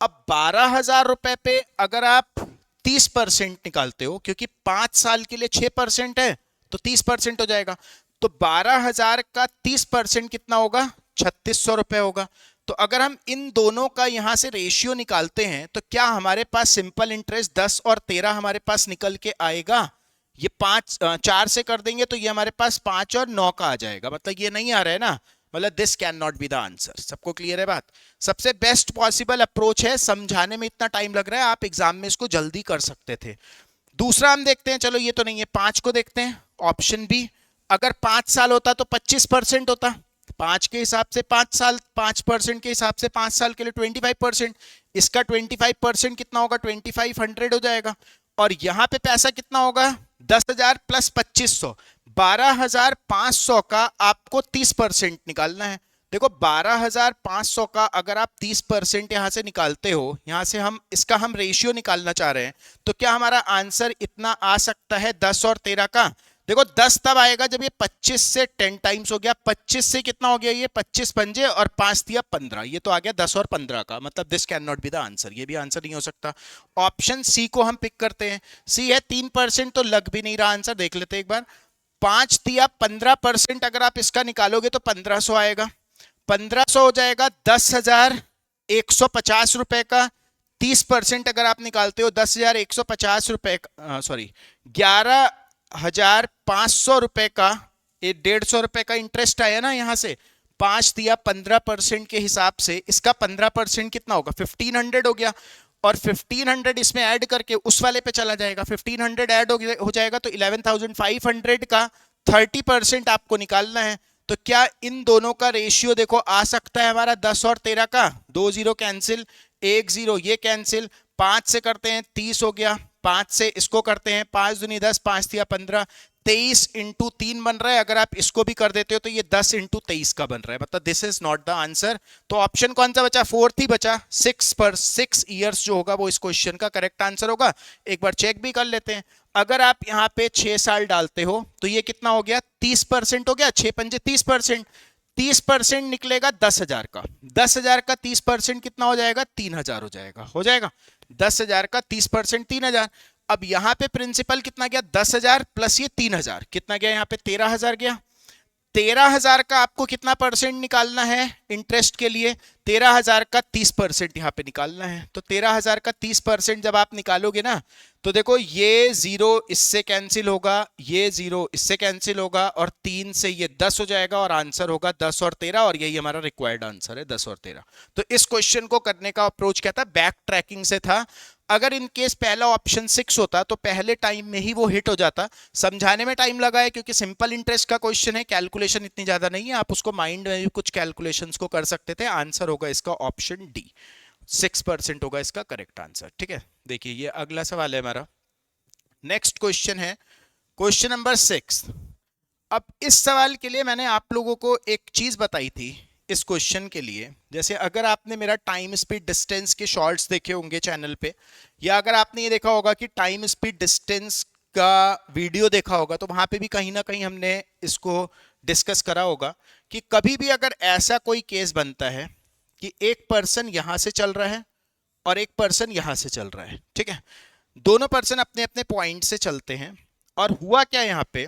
अब 12,000 रुपए पे अगर आप 30% निकालते हो, क्योंकि 5 साल के लिए 6% है तो 30% हो जाएगा, तो 12,000 का 30% कितना होगा? 3600 रुपए होगा। तो अगर हम इन दोनों का यहां से रेशियो निकालते हैं तो क्या हमारे पास सिंपल इंटरेस्ट 10 और 13 हमारे पास निकल के आएगा? ये 4 से कर देंगे तो ये हमारे पास 5 और 9 का आ जाएगा, मतलब ये नहीं आ रहा है ना, मतलब this can not be the answer. सबको क्लियर है बात? सबसे बेस्ट पॉसिबल अप्रोच है, समझाने में इतना टाइम लग रहा है, आप एग्जाम में इसको जल्दी कर सकते थे। दूसरा हम देखते हैं, चलो ये तो नहीं है, 5 को देखते हैं, ऑप्शन बी। अगर 5 साल होता तो 25% होता, 5 के हिसाब से 5 साल, 5% के हिसाब से 5 साल के लिए 25%। इसका 25% कितना होगा? 2500 हो जाएगा। और यहां पे पैसा कितना होगा? 10,000 प्लस 2500, 12,500 का आपको 30% निकालना है। देखो 12,500 का अगर आप 30% यहां से निकालते हो, यहां से हम इसका हम रेशियो निकालना चाह रहे हैं, तो क्या हमारा आंसर इतना आ सकता है 10 और 13 का? देखो 10 तब आएगा जब ये 25 से 10 टाइम्स हो गया। 25 से कितना हो गया? ये 25 पंजे और 5 दिया 15, ये तो आ गया 10 और 15 का, मतलब this can not be the answer, ये भी आंसर नहीं हो सकता। ऑप्शन सी को हम पिक करते हैं। सी है 3%, तो लग भी नहीं रहा आंसर, देख लेते हैं एक बार। 5 दिया 15%, अगर आप इसका निकालोगे तो 1500 आएगा। 1500 हो जाएगा 10,150 रुपए का। 30% अगर आप निकालते हो 10,150 रुपए का, सॉरी 11,500 रुपए का, ये 150 रुपए का इंटरेस्ट आया ना यहां से। 5 दिया 15% के हिसाब से, इसका 15% कितना होगा? 1500 हो गया। और 1500 इसमें ऐड करके उस वाले पे चला जाएगा, 1500 ऐड हो जाएगा तो 11,500 का 30% आपको निकालना है। तो क्या इन दोनों का रेशियो देखो आ सकता है हमारा 10 और 13 का? 2 जीरो कैंसिल, 1 जीरो ये कैंसिल, 5 से करते हैं 30 हो गया, 5 से इसको करते हैं 5 दूनी 10, 5 दिया 15, 23 इंटू 3 बन रहा है। अगर आप इसको भी कर देते हो तो ये 10 इंटू 23 का बन रहा है, मतलब this is not the answer. तो ऑप्शन कौन सा बचा? 4th ही बचा। 6 ईयर्स जो होगा वो इस क्वेश्चन का करेक्ट आंसर होगा। एक बार चेक भी कर लेते हैं। अगर आप यहाँ पे 6 साल डालते हो तो ये कितना हो गया? 30% हो गया, 6 पंजे 30%। 30% निकलेगा 10,000 का, 10,000 का 30% कितना हो जाएगा? 3,000 हो जाएगा, हो जाएगा। 10,000 का 30% 3,000। अब यहां पे प्रिंसिपल कितना गया? 10,000 प्लस ये 3,000 कितना गया? यहाँ पे 13,000 गया। 13,000 का आपको कितना परसेंट निकालना है इंटरेस्ट के लिए? 13,000 का 30% यहाँ पे निकालना है। तो 13,000 का 30% जब आप निकालोगे ना, तो देखो ये 0 इससे कैंसिल होगा, ये 0 इससे कैंसिल होगा, और 3 से ये 10 हो जाएगा, और आंसर होगा 10 और 13, और यही हमारा रिक्वायर्ड आंसर है 10 और 13। तो इस क्वेश्चन को करने का अप्रोच क्या था? बैक ट्रैकिंग से था। अगर इन केस पहला ऑप्शन 6 होता तो पहले टाइम में ही वो हिट हो जाता। समझाने में टाइम लगा है क्योंकि सिंपल इंटरेस्ट का क्वेश्चन है, कैलकुलेशन इतनी ज्यादा नहीं है, आप उसको माइंड में भी कुछ कैलकुलेशंस को कर सकते थे। आंसर होगा इसका ऑप्शन डी, 6% होगा इसका करेक्ट आंसर। ठीक है, देखिए ये अगला सवाल है हमारा। नेक्स्ट क्वेश्चन है क्वेश्चन नंबर 6। अब इस सवाल के लिए मैंने आप लोगों को एक चीज बताई थी इस क्वेश्चन के लिए। जैसे अगर आपने मेरा टाइम स्पीड डिस्टेंस के शॉर्ट्स देखे होंगे चैनल पे, या अगर आपने ये देखा होगा कि टाइम स्पीड डिस्टेंस का वीडियो देखा होगा, तो वहां पे भी कहीं ना कहीं हमने इसको डिस्कस करा होगा कि कभी भी अगर ऐसा कोई केस बनता है कि एक पर्सन यहां से चल रहा है और एक पर्सन यहां से चल रहा है, ठीक है, दोनों पर्सन अपने अपने पॉइंट से चलते हैं, और हुआ क्या यहाँ पे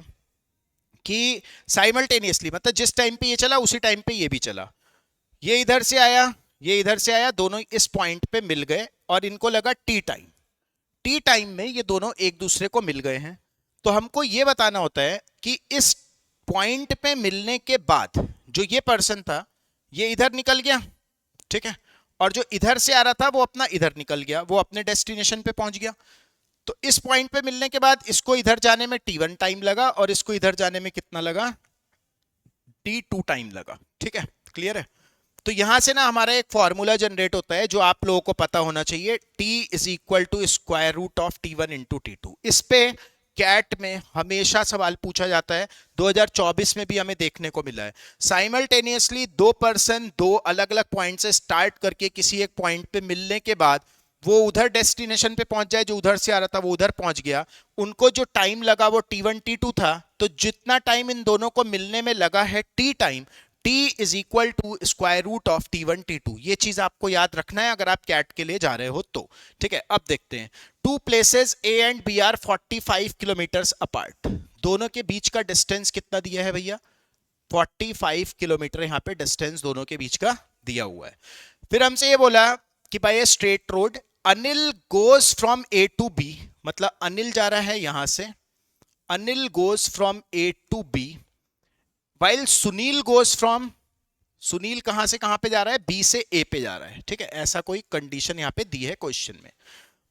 कि साइमल्टेनियसली, मतलब जिस टाइम पे ये चला उसी टाइम पे ये भी चला, ये इधर से आया ये इधर से आया, दोनों इस पॉइंट पे मिल गए और इनको लगा टी टाइम। टी टाइम में ये दोनों एक दूसरे को मिल गए हैं। तो हमको ये बताना होता है कि इस पॉइंट पे मिलने के बाद जो ये पर्सन था ये इधर निकल गया, ठीक है, और जो इधर से आ रहा था वो अपना इधर निकल गया, वो अपने डेस्टिनेशन पे पहुंच गया। तो इस पॉइंट पे मिलने के बाद इसको इधर जाने में t1 टाइम लगा और इसको इधर जाने में कितना लगा? t2 टाइम लगा। ठीक है, क्लियर है? तो यहां से ना हमारा एक फॉर्मूला जनरेट होता है जो आप लोगों को पता होना चाहिए, t is equal to square root of t1 into t2। इस पे कैट में हमेशा सवाल पूछा जाता है, 2024 में भी हमें देखने को मिला है। साइमल्टेनियसली दो पर्सन दो अलग अलग पॉइंट से स्टार्ट करके किसी एक पॉइंट पे मिलने के बाद वो उधर डेस्टिनेशन पे पहुंच जाए, जो उधर से आ रहा था वो उधर पहुंच गया, उनको जो टाइम लगा वो T1 T2 था, तो जितना टाइम इन दोनों को मिलने में लगा है T time, T is equal to square root of T1 T2। ये चीज आपको याद रखना है अगर आप कैट के लिए जा रहे हो तो। ठीक है, अब देखते हैं। Two places A and B are 45 kilometres apart. दोनों के बीच का डिस्टेंस कितना दिया है भैया? 45 किलोमीटर यहाँ पे डिस्टेंस दोनों के बीच का दिया हुआ है। फिर हमसे ये बोला कि by a straight road Anil goes from A to B, मतलब अनिल जा रहा है यहां से, Anil goes from A to B, while Sunil goes from, Sunil कहां से कहां पे जा रहा है? B से A पे जा रहा है। ठीक है, ऐसा कोई कंडीशन यहां पे दी है क्वेश्चन में।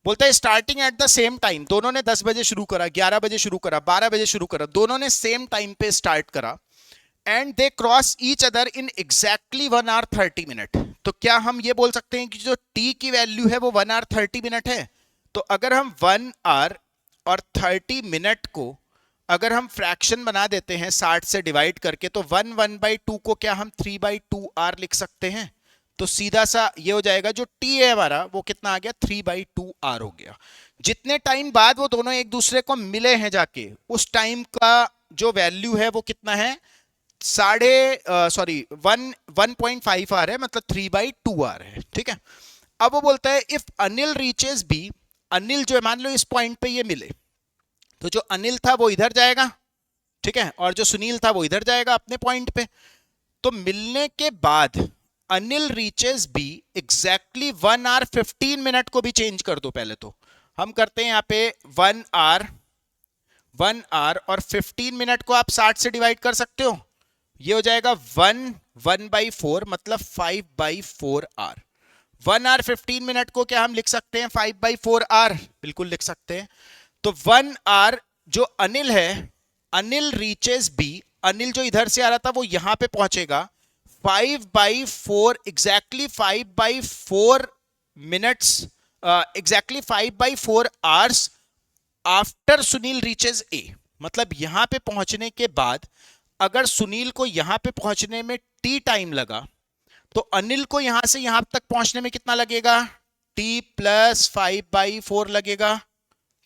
बोलता है starting at the same time, दोनों ने 10 बजे शुरू करा, 11 बजे शुरू करा, 12 बजे शुरू करा, दोनों ने सेम टाइम पे स्टार्ट करा, and they cross each other in exactly 1 hour 30 minute. तो क्या हम ये बोल सकते हैं कि जो टी की वैल्यू है वो 1 आवर 30 मिनट है? तो अगर हम 1 आवर और 30 मिनट को अगर हम फ्रैक्शन बना देते हैं 60 से डिवाइड करके, तो 1/2 को क्या हम 3/2 आर लिख सकते हैं? तो सीधा सा ये हो जाएगा, जो टी है हमारा वो कितना आ गया? 3/2 आर हो गया। जितने टाइम बाद वो दोनों एक दूसरे को मिले हैं जाके, उस टाइम का जो वैल्यू है वो कितना है? 1.5 आर है, मतलब 3/2 आर है। ठीक है, अब वो बोलता है if Anil reaches B, Anil जो है मान लो इस पॉइंट पे ये मिले, तो जो अनिल था वो इधर जाएगा, ठीक है, और जो सुनील था वो इधर जाएगा अपने पॉइंट पे। तो मिलने के बाद Anil reaches B exactly 1 hour 15 minute को भी चेंज कर दो। पहले तो हम करते हैं यहाँ पे 1 आवर और 15 मिनट को आप 60 से डिवाइड कर सकते हो, ये हो जाएगा 1/4, मतलब 5/4 आर। 1 आवर 15 मिनट को क्या हम लिख सकते हैं? 5/4 आर, बिल्कुल लिख सकते हैं। तो 1 आवर जो अनिल है, अनिल रीचेस बी, अनिल जो इधर से आ रहा था वो यहां पे पहुंचेगा 5/4, exactly 5/4 minutes, exactly 5/4 hours after Sunil reaches A. मतलब यहां पे पहुंचने के बाद अगर सुनील को यहां पे पहुंचने में टी टाइम लगा, तो अनिल को यहां से यहां तक पहुंचने में कितना लगेगा? टी प्लस 5/4 लगेगा।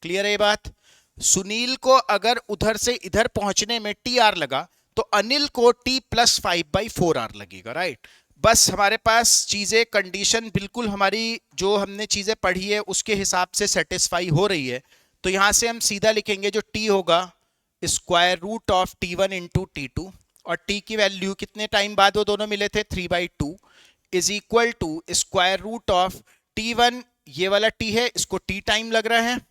क्लियर है ये बात? सुनील को अगर उधर से इधर पहुंचने में टी आर लगा, तो अनिल को टी प्लस 5/4 आर लगेगा। राइट, बस हमारे पास चीजें, कंडीशन बिल्कुल हमारी जो हमने चीजें पढ़ी है उसके हिसाब से सेटिस्फाई हो रही है। तो यहां से हम सीधा लिखेंगे जो टी होगा square root of T1 into T2, और T की वैल्यू कितने टाइम बाद वो दोनों मिले थे? 3/2, is equal to square root of T1, ये वाला T है, इसको T टाइम लग रहा है,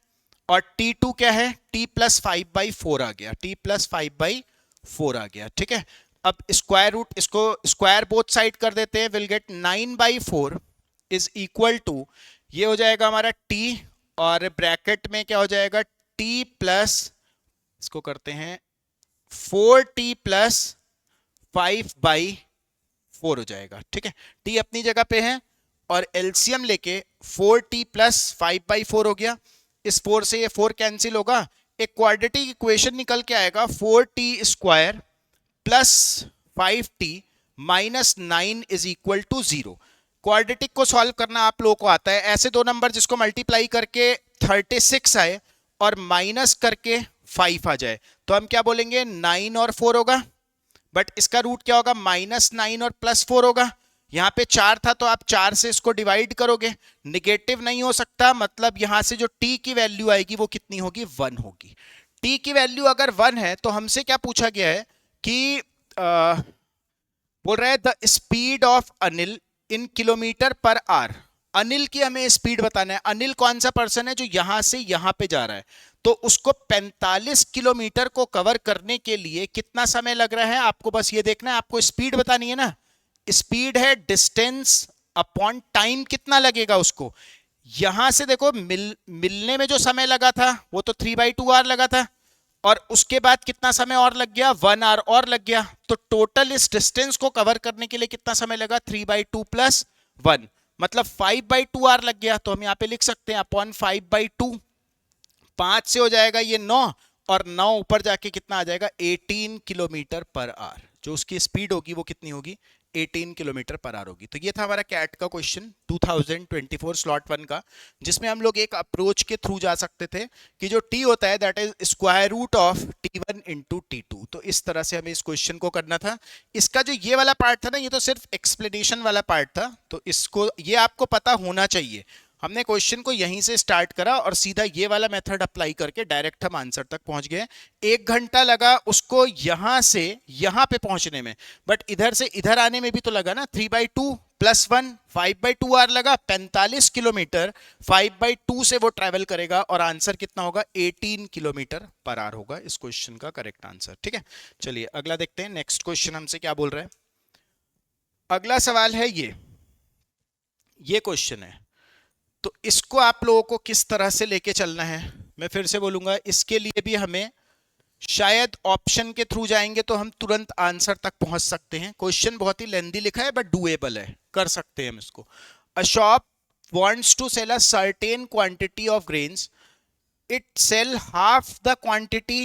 और T2 क्या है? T प्लस 5/4 आ गया, T प्लस 5/4 आ गया। ठीक है, अब स्क्वायर रूट, इसको स्क्वायर बोथ साइड कर देते हैं, will get 9/4 is equal to, ये हो जाएगा हमारा T, और ब्रैकेट में क्या हो जाएगा? T प्लस, इसको करते हैं 4T प्लस 5/4 हो जाएगा। ठीक है, T अपनी जगह पे है और एलसीएम लेके 4T प्लस 5/4 हो गया। इस 4 से ये 4 कैंसिल होगा, एक क्वाड्रेटिक इक्वेशन निकल के आएगा 4T square plus 5T minus 9 is equal to 0। Quadratic को सॉल्व करना आप लोगों को आता है। ऐसे दो नंबर जिसको मल्टीप्लाई करके 36 आए और माइनस करके 5 आ जाए, तो हम क्या बोलेंगे? 9 और 4 होगा, बट इसका रूट क्या होगा? -9 और +4 होगा। यहां पे 4 था तो आप 4 से इसको डिवाइड करोगे, निगेटिव नहीं हो सकता, मतलब यहां से जो t की वैल्यू आएगी वो कितनी होगी? 1 होगी। t की वैल्यू अगर 1 है तो हमसे क्या पूछा गया है कि बोल रहा है the speed of Anil in kilometre per hour. Anil की हमें स्पीड बताना है। अनिल कौन सा पर्सन है? जो यहां से यहां पे जा रहा है, तो उसको 45 किलोमीटर को कवर करने के लिए कितना समय लग रहा है? आपको बस ये देखना है, आपको स्पीड बतानी है ना। स्पीड है डिस्टेंस अपॉन टाइम, कितना लगेगा उसको। यहां से देखो मिलने में जो समय लगा था वो तो 3/2 आवर लगा था, और उसके बाद कितना समय और लग गया? 1 आवर और लग गया। तो टोटल इस डिस्टेंस को कवर करने के लिए कितना समय लगा? 3/2 प्लस 1, मतलब 5/2 आवर लग गया। तो हम यहां पे लिख सकते हैं अपॉन 5/2, 5 से हो जाएगा ये 9, और 9 ऊपर जाके कितना आ जाएगा 18 किलोमीटर पर आवर। जो उसकी स्पीड होगी वो कितनी होगी 18 किलोमीटर पर आवर होगी। तो ये था हमारा कैट का क्वेश्चन 2024 स्लॉट 1 का, जिसमें हम लोग एक अप्रोच के थ्रू जा सकते थे कि जो टी होता है that is square root of t1 into t2। तो इस तरह से हमें इस क्वेश्चन को करना था। इसका जो ये वाला पार्ट था ना, ये तो सिर्फ एक्सप्लेनेशन वाला पार्ट था, तो इसको ये आपको पता होना चाहिए। हमने क्वेश्चन को यहीं से स्टार्ट करा और सीधा ये वाला मेथड अप्लाई करके डायरेक्ट हम आंसर तक पहुंच गए। 1 घंटा लगा उसको यहां से यहां पे पहुंचने में, बट इधर से इधर आने में भी तो लगा ना। 3/2 + 1 5/2 आवर लगा, 45 किलोमीटर 5/2 से वो ट्रेवल करेगा और आंसर कितना होगा 18 किलोमीटर पर आवर होगा इस क्वेश्चन का करेक्ट आंसर। ठीक है, चलिए अगला देखते हैं नेक्स्ट क्वेश्चन हमसे क्या बोल रहा है। अगला सवाल है ये क्वेश्चन है, तो इसको आप लोगों को किस तरह से लेके चलना है मैं फिर से बोलूंगा। इसके लिए भी हमें शायद ऑप्शन के थ्रू जाएंगे तो हम तुरंत आंसर तक पहुंच सकते हैं। क्वेश्चन बहुत ही लेंदी लिखा है बट डूएबल है, कर सकते हैं हम इसको। अ shop wants to sell a certain quantity of grains. It sell half the quantity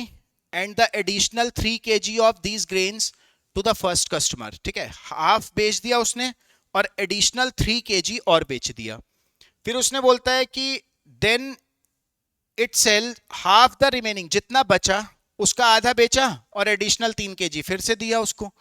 and the additional 3 kg of these grains to the first customer. ठीक है, हाफ बेच दिया उसने और एडिशनल 3 kg और बेच दिया। फिर उसने बोलता है कि then it sell half the remaining, जितना बचा उसका आधा बेचा और एडिशनल 3 kg फिर से दिया उसको।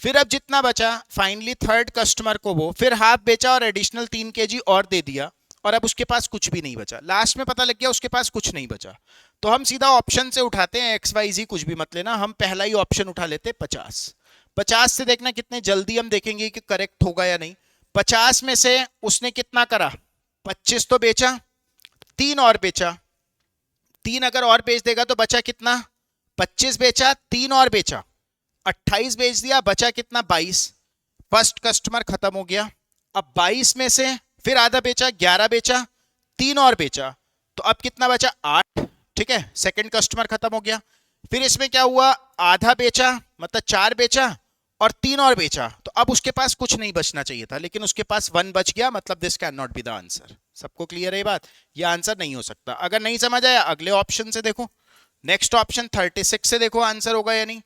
फिर अब जितना बचा फाइनली थर्ड कस्टमर को वो फिर हाफ बेचा और एडिशनल 3 kg और दे दिया, और अब उसके पास कुछ भी नहीं बचा। लास्ट में पता लग गया उसके पास कुछ नहीं बचा, तो हम सीधा ऑप्शन से उठाते हैं, XYZ कुछ भी मत लेना, हम पहला ही ऑप्शन उठा लेते 50। 50 से देखना कितने जल्दी हम देखेंगे कि करेक्ट होगा या नहीं। 50 में से उसने कितना करा 25 तो बेचा, 3 और बेचा, 3 अगर और बेच देगा तो बचा कितना 25 बेचा, 3 और बेचा 28 बेच दिया, बचा कितना 22। फर्स्ट कस्टमर खत्म हो गया। अब 22 में से फिर आधा बेचा, 11 बेचा, 3 और बेचा, तो अब कितना बचा 8। ठीक है, सेकंड कस्टमर खत्म हो गया। फिर इसमें क्या हुआ आधा बेचा मतलब 4 बेचा और 3 और बेचा, तो अब उसके पास कुछ नहीं बचना चाहिए था, लेकिन उसके पास 1 बच गया, मतलब this can not be the answer. सबको क्लियर है ये बात, ये आंसर नहीं हो सकता। अगर नहीं समझ आया अगले ऑप्शन से देखो, नेक्स्ट ऑप्शन 36 से देखो आंसर होगा या नहीं।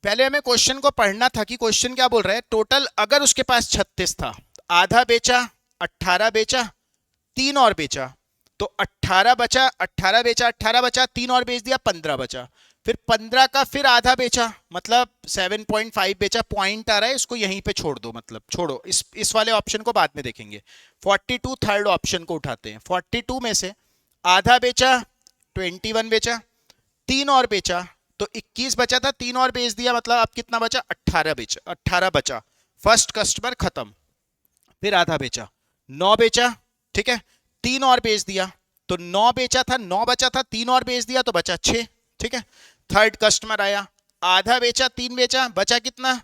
पहले हमें क्वेश्चन को पढ़ना था कि क्वेश्चन क्या बोल रहा है। टोटल अगर उसके पास 36 था, आधा बेचा, 18 बेचा, 3 और बेचा, तो 18 बचा, 18 बेचा, 18 बचा, 3 और बेच दिया, 15 बचा। फिर 15 का फिर आधा बेचा, मतलब 7.5 बेचा। पॉइंट आ रहा है, इसको यहीं पे छोड़ दो, मतलब छोड़ो, इस वाले ऑप्शन को बाद में देखेंगे। 42 थर्ड ऑप्शन को उठाते हैं। 42 में से आधा बेचा 21 बेचा, 3 और बेचा तो 21 बचा था, 3 और बेच दिया, मतलब अब कितना बचा 18 बेचा, 18 बचा। फर्स्ट कस्टमर खत्म, फिर आधा बेचा, 9 बेचा। ठीक है, 3 और बेच दिया, तो 9 बेचा था, 9 बचा था, 3 और बेच दिया तो बचा 6। ठीक है, थर्ड कस्टमर आया, आधा बेचा, 3 बेचा, बचा कितना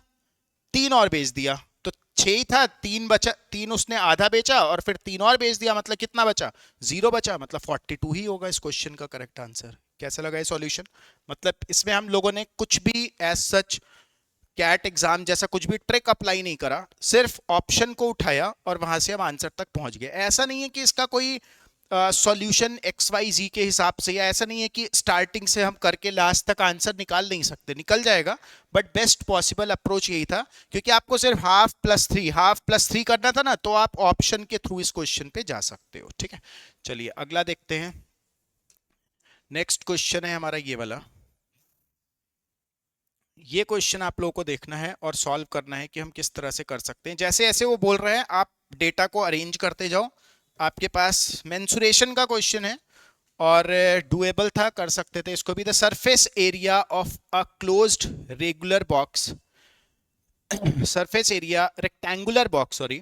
3 और बेच दिया, तो 6 ही था, 3 बचा, 3 उसने आधा बेचा और फिर 3 और बेच दिया, मतलब कितना बचा 0 बचा, मतलब 42 ही होगा इस क्वेश्चन का करेक्ट आंसर। कैसा लगा ये सॉल्यूशन? मतलब इसमें हम लोगों ने कुछ भी एज सच कैट एग्जाम जैसा कुछ भी ट्रिक अप्लाई नहीं करा, सिर्फ ऑप्शन को उठाया और वहां से हम आंसर तक पहुंच गए। ऐसा नहीं है कि इसका कोई सॉल्यूशन XYZ के हिसाब से, या ऐसा नहीं है कि स्टार्टिंग से हम करके लास्ट तक आंसर निकाल नहीं सकते, निकल जाएगा, बट बेस्ट पॉसिबल अप्रोच यही था, क्योंकि आपको सिर्फ हाफ प्लस थ्री करना था ना, तो आप ऑप्शन के थ्रू इस क्वेश्चन पे जा सकते हो। ठीक है, चलिए अगला देखते हैं। नेक्स्ट क्वेश्चन है हमारा ये वाला। ये क्वेश्चन आप लोगों को देखना है और सॉल्व करना है कि हम किस तरह से कर सकते हैं। जैसे ऐसे वो बोल रहे हैं आप डेटा को अरेंज करते जाओ। आपके पास मेंसुरेशन का क्वेश्चन है और डुएबल था, कर सकते थे इसको भी। The surface area of a closed regular box, surface area rectangular box sorry,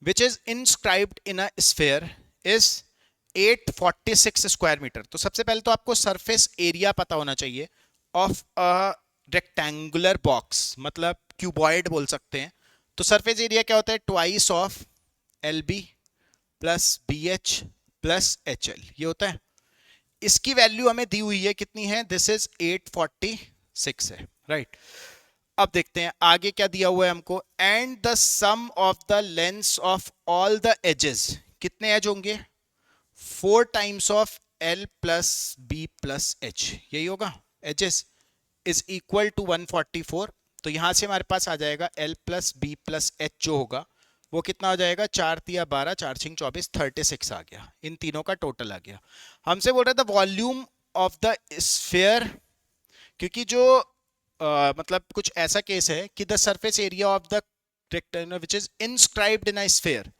which is inscribed in a sphere is 846 square metre. तो सबसे पहले तो आपको सरफेस एरिया पता होना चाहिए ऑफ अ रेक्टेंगुलर बॉक्स, मतलब क्यूबॉइड बोल सकते हैं। तो सरफेस एरिया क्या होता है, twice of LB plus BH plus HL, ये होता है। इसकी वैल्यू हमें दी हुई है, कितनी है, दिस इज 846 है, राइट। अब देखते हैं आगे क्या दिया हुआ है हमको। And the sum of the length of all the edges, कितने एज होंगे 4 times of L plus B plus H, यही होगा, एच इज इक्वल टू 144। तो यहां से हमारे पास आ जाएगा L plus B plus H जो होगा वो कितना हो जाएगा, 4 तिया 12, 4 6 24, 36 आ गया। इन तीनों का टोटल आ गया। हमसे बोल रहा था वॉल्यूम ऑफ द स्फीयर, क्योंकि जो मतलब कुछ ऐसा केस है कि the surface area of the rectangle which is inscribed in a sphere,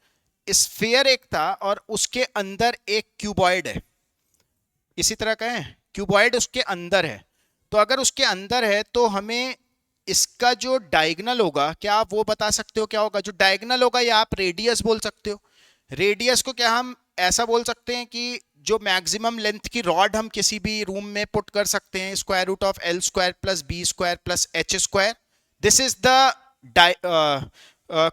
sphere एक था और उसके अंदर एक क्यूबॉइड है, इसी तरह का है, क्यूबॉइड उसके अंदर है। तो अगर उसके अंदर है तो हमें इसका जो डायगनल होगा, क्या आप वो बता सकते हो क्या होगा? जो डायगनल होगा या आप रेडियस बोल सकते हो। रेडियस को क्या हम ऐसा बोल सकते हैं कि जो मैक्सिमम लेंथ की रॉड हम किसी भी रूम में पुट कर सकते हैं, square root of L square plus B square plus H square. This is the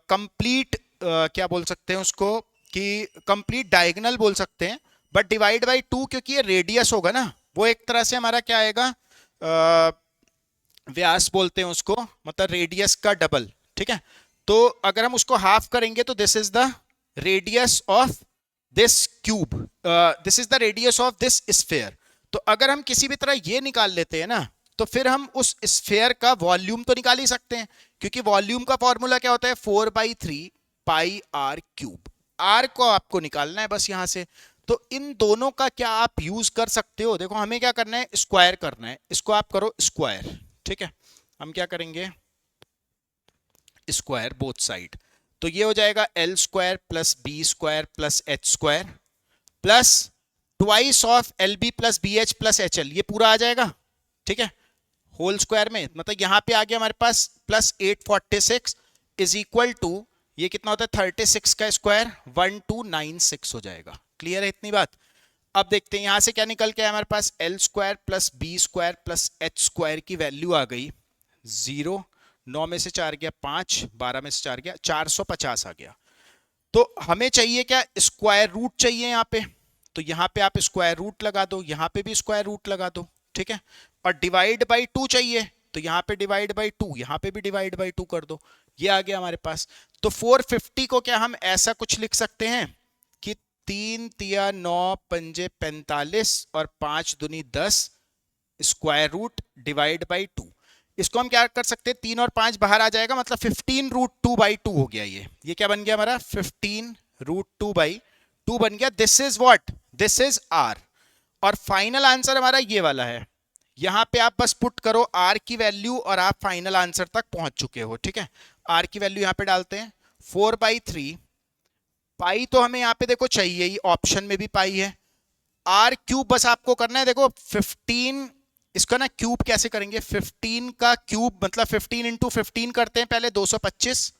complete, क्या बोल सकते हैं उसको, कि कंप्लीट डायगनल बोल सकते हैं। बट डिवाइड बाई 2, क्योंकि ये रेडियस होगा ना, वो एक तरह से हमारा क्या आएगा, व्यास बोलते हैं उसको, मतलब रेडियस का डबल, ठीक है। तो अगर हम उसको हाफ करेंगे तो this is the radius of this cube, this is the radius of this sphere. तो अगर हम किसी भी तरह ये निकाल लेते हैं ना, तो फिर हम उस स्फीयर का वॉल्यूम तो निकाल ही सकते हैं, क्योंकि वॉल्यूम का फॉर्मूला क्या होता है, 4/3 पाई आर क्यूब। आर को आपको निकालना है बस यहां से। तो इन दोनों का क्या आप यूज कर सकते हो? देखो हमें क्या करना है, स्क्वायर करना है, इसको आप करो स्क्वायर, ठीक है। हम क्या करेंगे, स्क्वायर बोथ साइड। तो ये हो जाएगा L square plus B square plus H square plus twice of L B plus B H plus H L, ये पूरा आ जाएगा, ठीक है, होल स्क्वायर में। मतलब यहां पे आ गया हमारे पास प्लस 846 इज इक्वल टू, ये कितना होता है 36 का स्क्वायर, 1296 हो जाएगा। क्लियर है इतनी बात? अब देखते हैं यहां से क्या निकल के आया हमारे पास, L square plus B square plus H square की वैल्यू आ गई 0, 9 में से 4 गया 5, 12 में से 4 गया 450 आ गया। तो हमें चाहिए क्या, स्क्वायर रूट चाहिए यहाँ पे। तो यहाँ पे आप स्क्वायर रूट लगा दो, यहाँ पे भी स्क्वायर रूट लगा दो, ठीक है। और डिवाइड बाई 2 चाहिए, तो यहाँ पे डिवाइड बाई 2, यहाँ पे भी डिवाइड बाई 2 कर दो, ये आ गया हमारे पास। तो 450 को क्या हम ऐसा कुछ लिख सकते हैं कि 3 तिया 9 पंजे 45 और 5 दूनी 10 स्क्वायर रूट डिवाइड बाई 2। इसको हम क्या कर सकते हैं, 3 और 5 बाहर आ जाएगा, मतलब 15 रूट 2 बाई 2 हो गया। ये क्या बन गया हमारा, 15 रूट 2 बाई 2 बन गया। This is what, this is R. और फाइनल आंसर हमारा ये वाला है। यहां पे आप बस पुट करो आर की वैल्यू और आप फाइनल आंसर तक पहुंच चुके हो, ठीक है। आर की वैल्यू यहां पे डालते हैं 4/3, पाई तो हमें यहां पे देखो चाहिए ही, ऑप्शन में भी पाई है। आर क्यूब बस आपको करना है, देखो 15, इसका ना क्यूब कैसे करेंगे, 15 का क्यूब मतलब 15 इंटू 15 करते हैं पहले, 225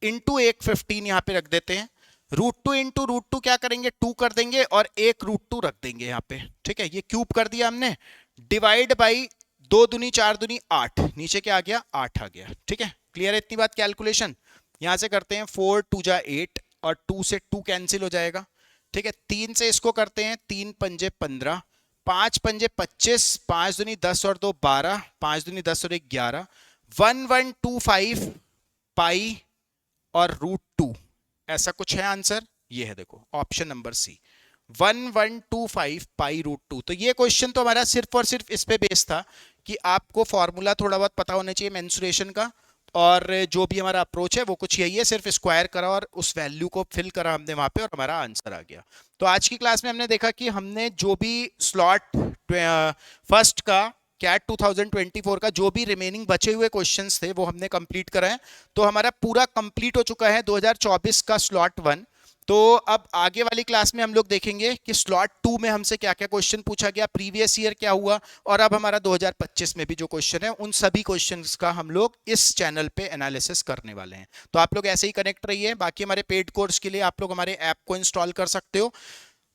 इंटू एक 15 यहां पे रख देते हैं, रूट 2 इंटू रूट 2 क्या करेंगे, 2 कर देंगे और एक रूट 2 रख देंगे यहाँ पे, ठीक है। ये क्यूब कर दिया हमने, डिवाइड बाई 2 दूनी 4 दूनी 8, नीचे क्या आ गया 8 आ गया, ठीक है। क्लियर है इतनी बात? कैलकुलेशन यहां से करते हैं, 4 2 जा 8 और 2 से 2 कैंसिल हो जाएगा, ठीक है। 3 से इसको करते हैं, 3 पंजे 15, 5 पंजे 25, 5 दूनी 10 और 2 12, 5 दूनी 10 और 1 11, 1125 पाई और रूट 2, ऐसा कुछ है आंसर। ये है देखो option number C, 1125 pi root 2। तो ये क्वेश्चन तो हमारा सिर्फ और सिर्फ इस पे बेस था कि आपको फॉर्मूला थोड़ा बहुत पता होना चाहिए मेंसुरेशन का, और जो भी हमारा अप्रोच है वो कुछ यही है, सिर्फ स्क्वायर करा और उस वैल्यू को फिल करा हमने वहां पे और हमारा आंसर आ गया। तो आज की क्लास में हमने देखा कि हमने जो भी स्लॉट फर्स्ट का कैट 2024 का जो भी रिमेनिंग बचे हुए क्वेश्चंस थे वो हमने कंप्लीट करा है। तो हमारा पूरा कंप्लीट हो चुका है 2024 का स्लॉट 1। तो अब आगे वाली क्लास में हम लोग देखेंगे कि स्लॉट 2 में हमसे क्या क्या क्वेश्चन पूछा गया, प्रीवियस ईयर क्या हुआ, और अब हमारा 2025 में भी जो क्वेश्चन है उन सभी क्वेश्चंस का हम लोग इस चैनल पे एनालिसिस करने वाले हैं। तो आप लोग ऐसे ही कनेक्ट रहिए। बाकी हमारे पेड कोर्स के लिए आप लोग हमारे ऐप को इंस्टॉल कर सकते हो,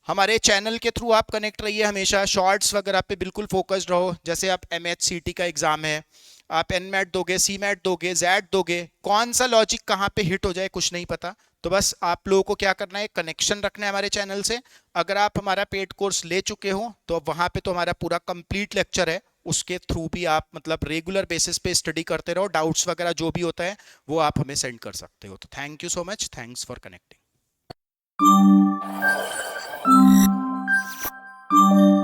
हमारे चैनल के थ्रू आप कनेक्ट रहिए, हमेशा शॉर्ट्स वगैरह पे बिल्कुल फोकस्ड रहो। जैसे आप MHCT का एग्जाम है, आप NMAT दोगे, CMAT दोगे, ZET दोगे, कौन सा लॉजिक कहाँ पे हिट हो जाए कुछ नहीं पता। तो बस आप लोगों को क्या करना है, कनेक्शन रखना है हमारे चैनल से। अगर आप हमारा पेड कोर्स ले चुके हो तो वहां पे तो हमारा पूरा कंप्लीट लेक्चर है, उसके थ्रू भी आप मतलब रेगुलर बेसिस पे स्टडी करते रहो। डाउट्स वगैरह जो भी होता है वो आप हमें सेंड कर सकते हो। तो thank you so much, thanks for connecting. है।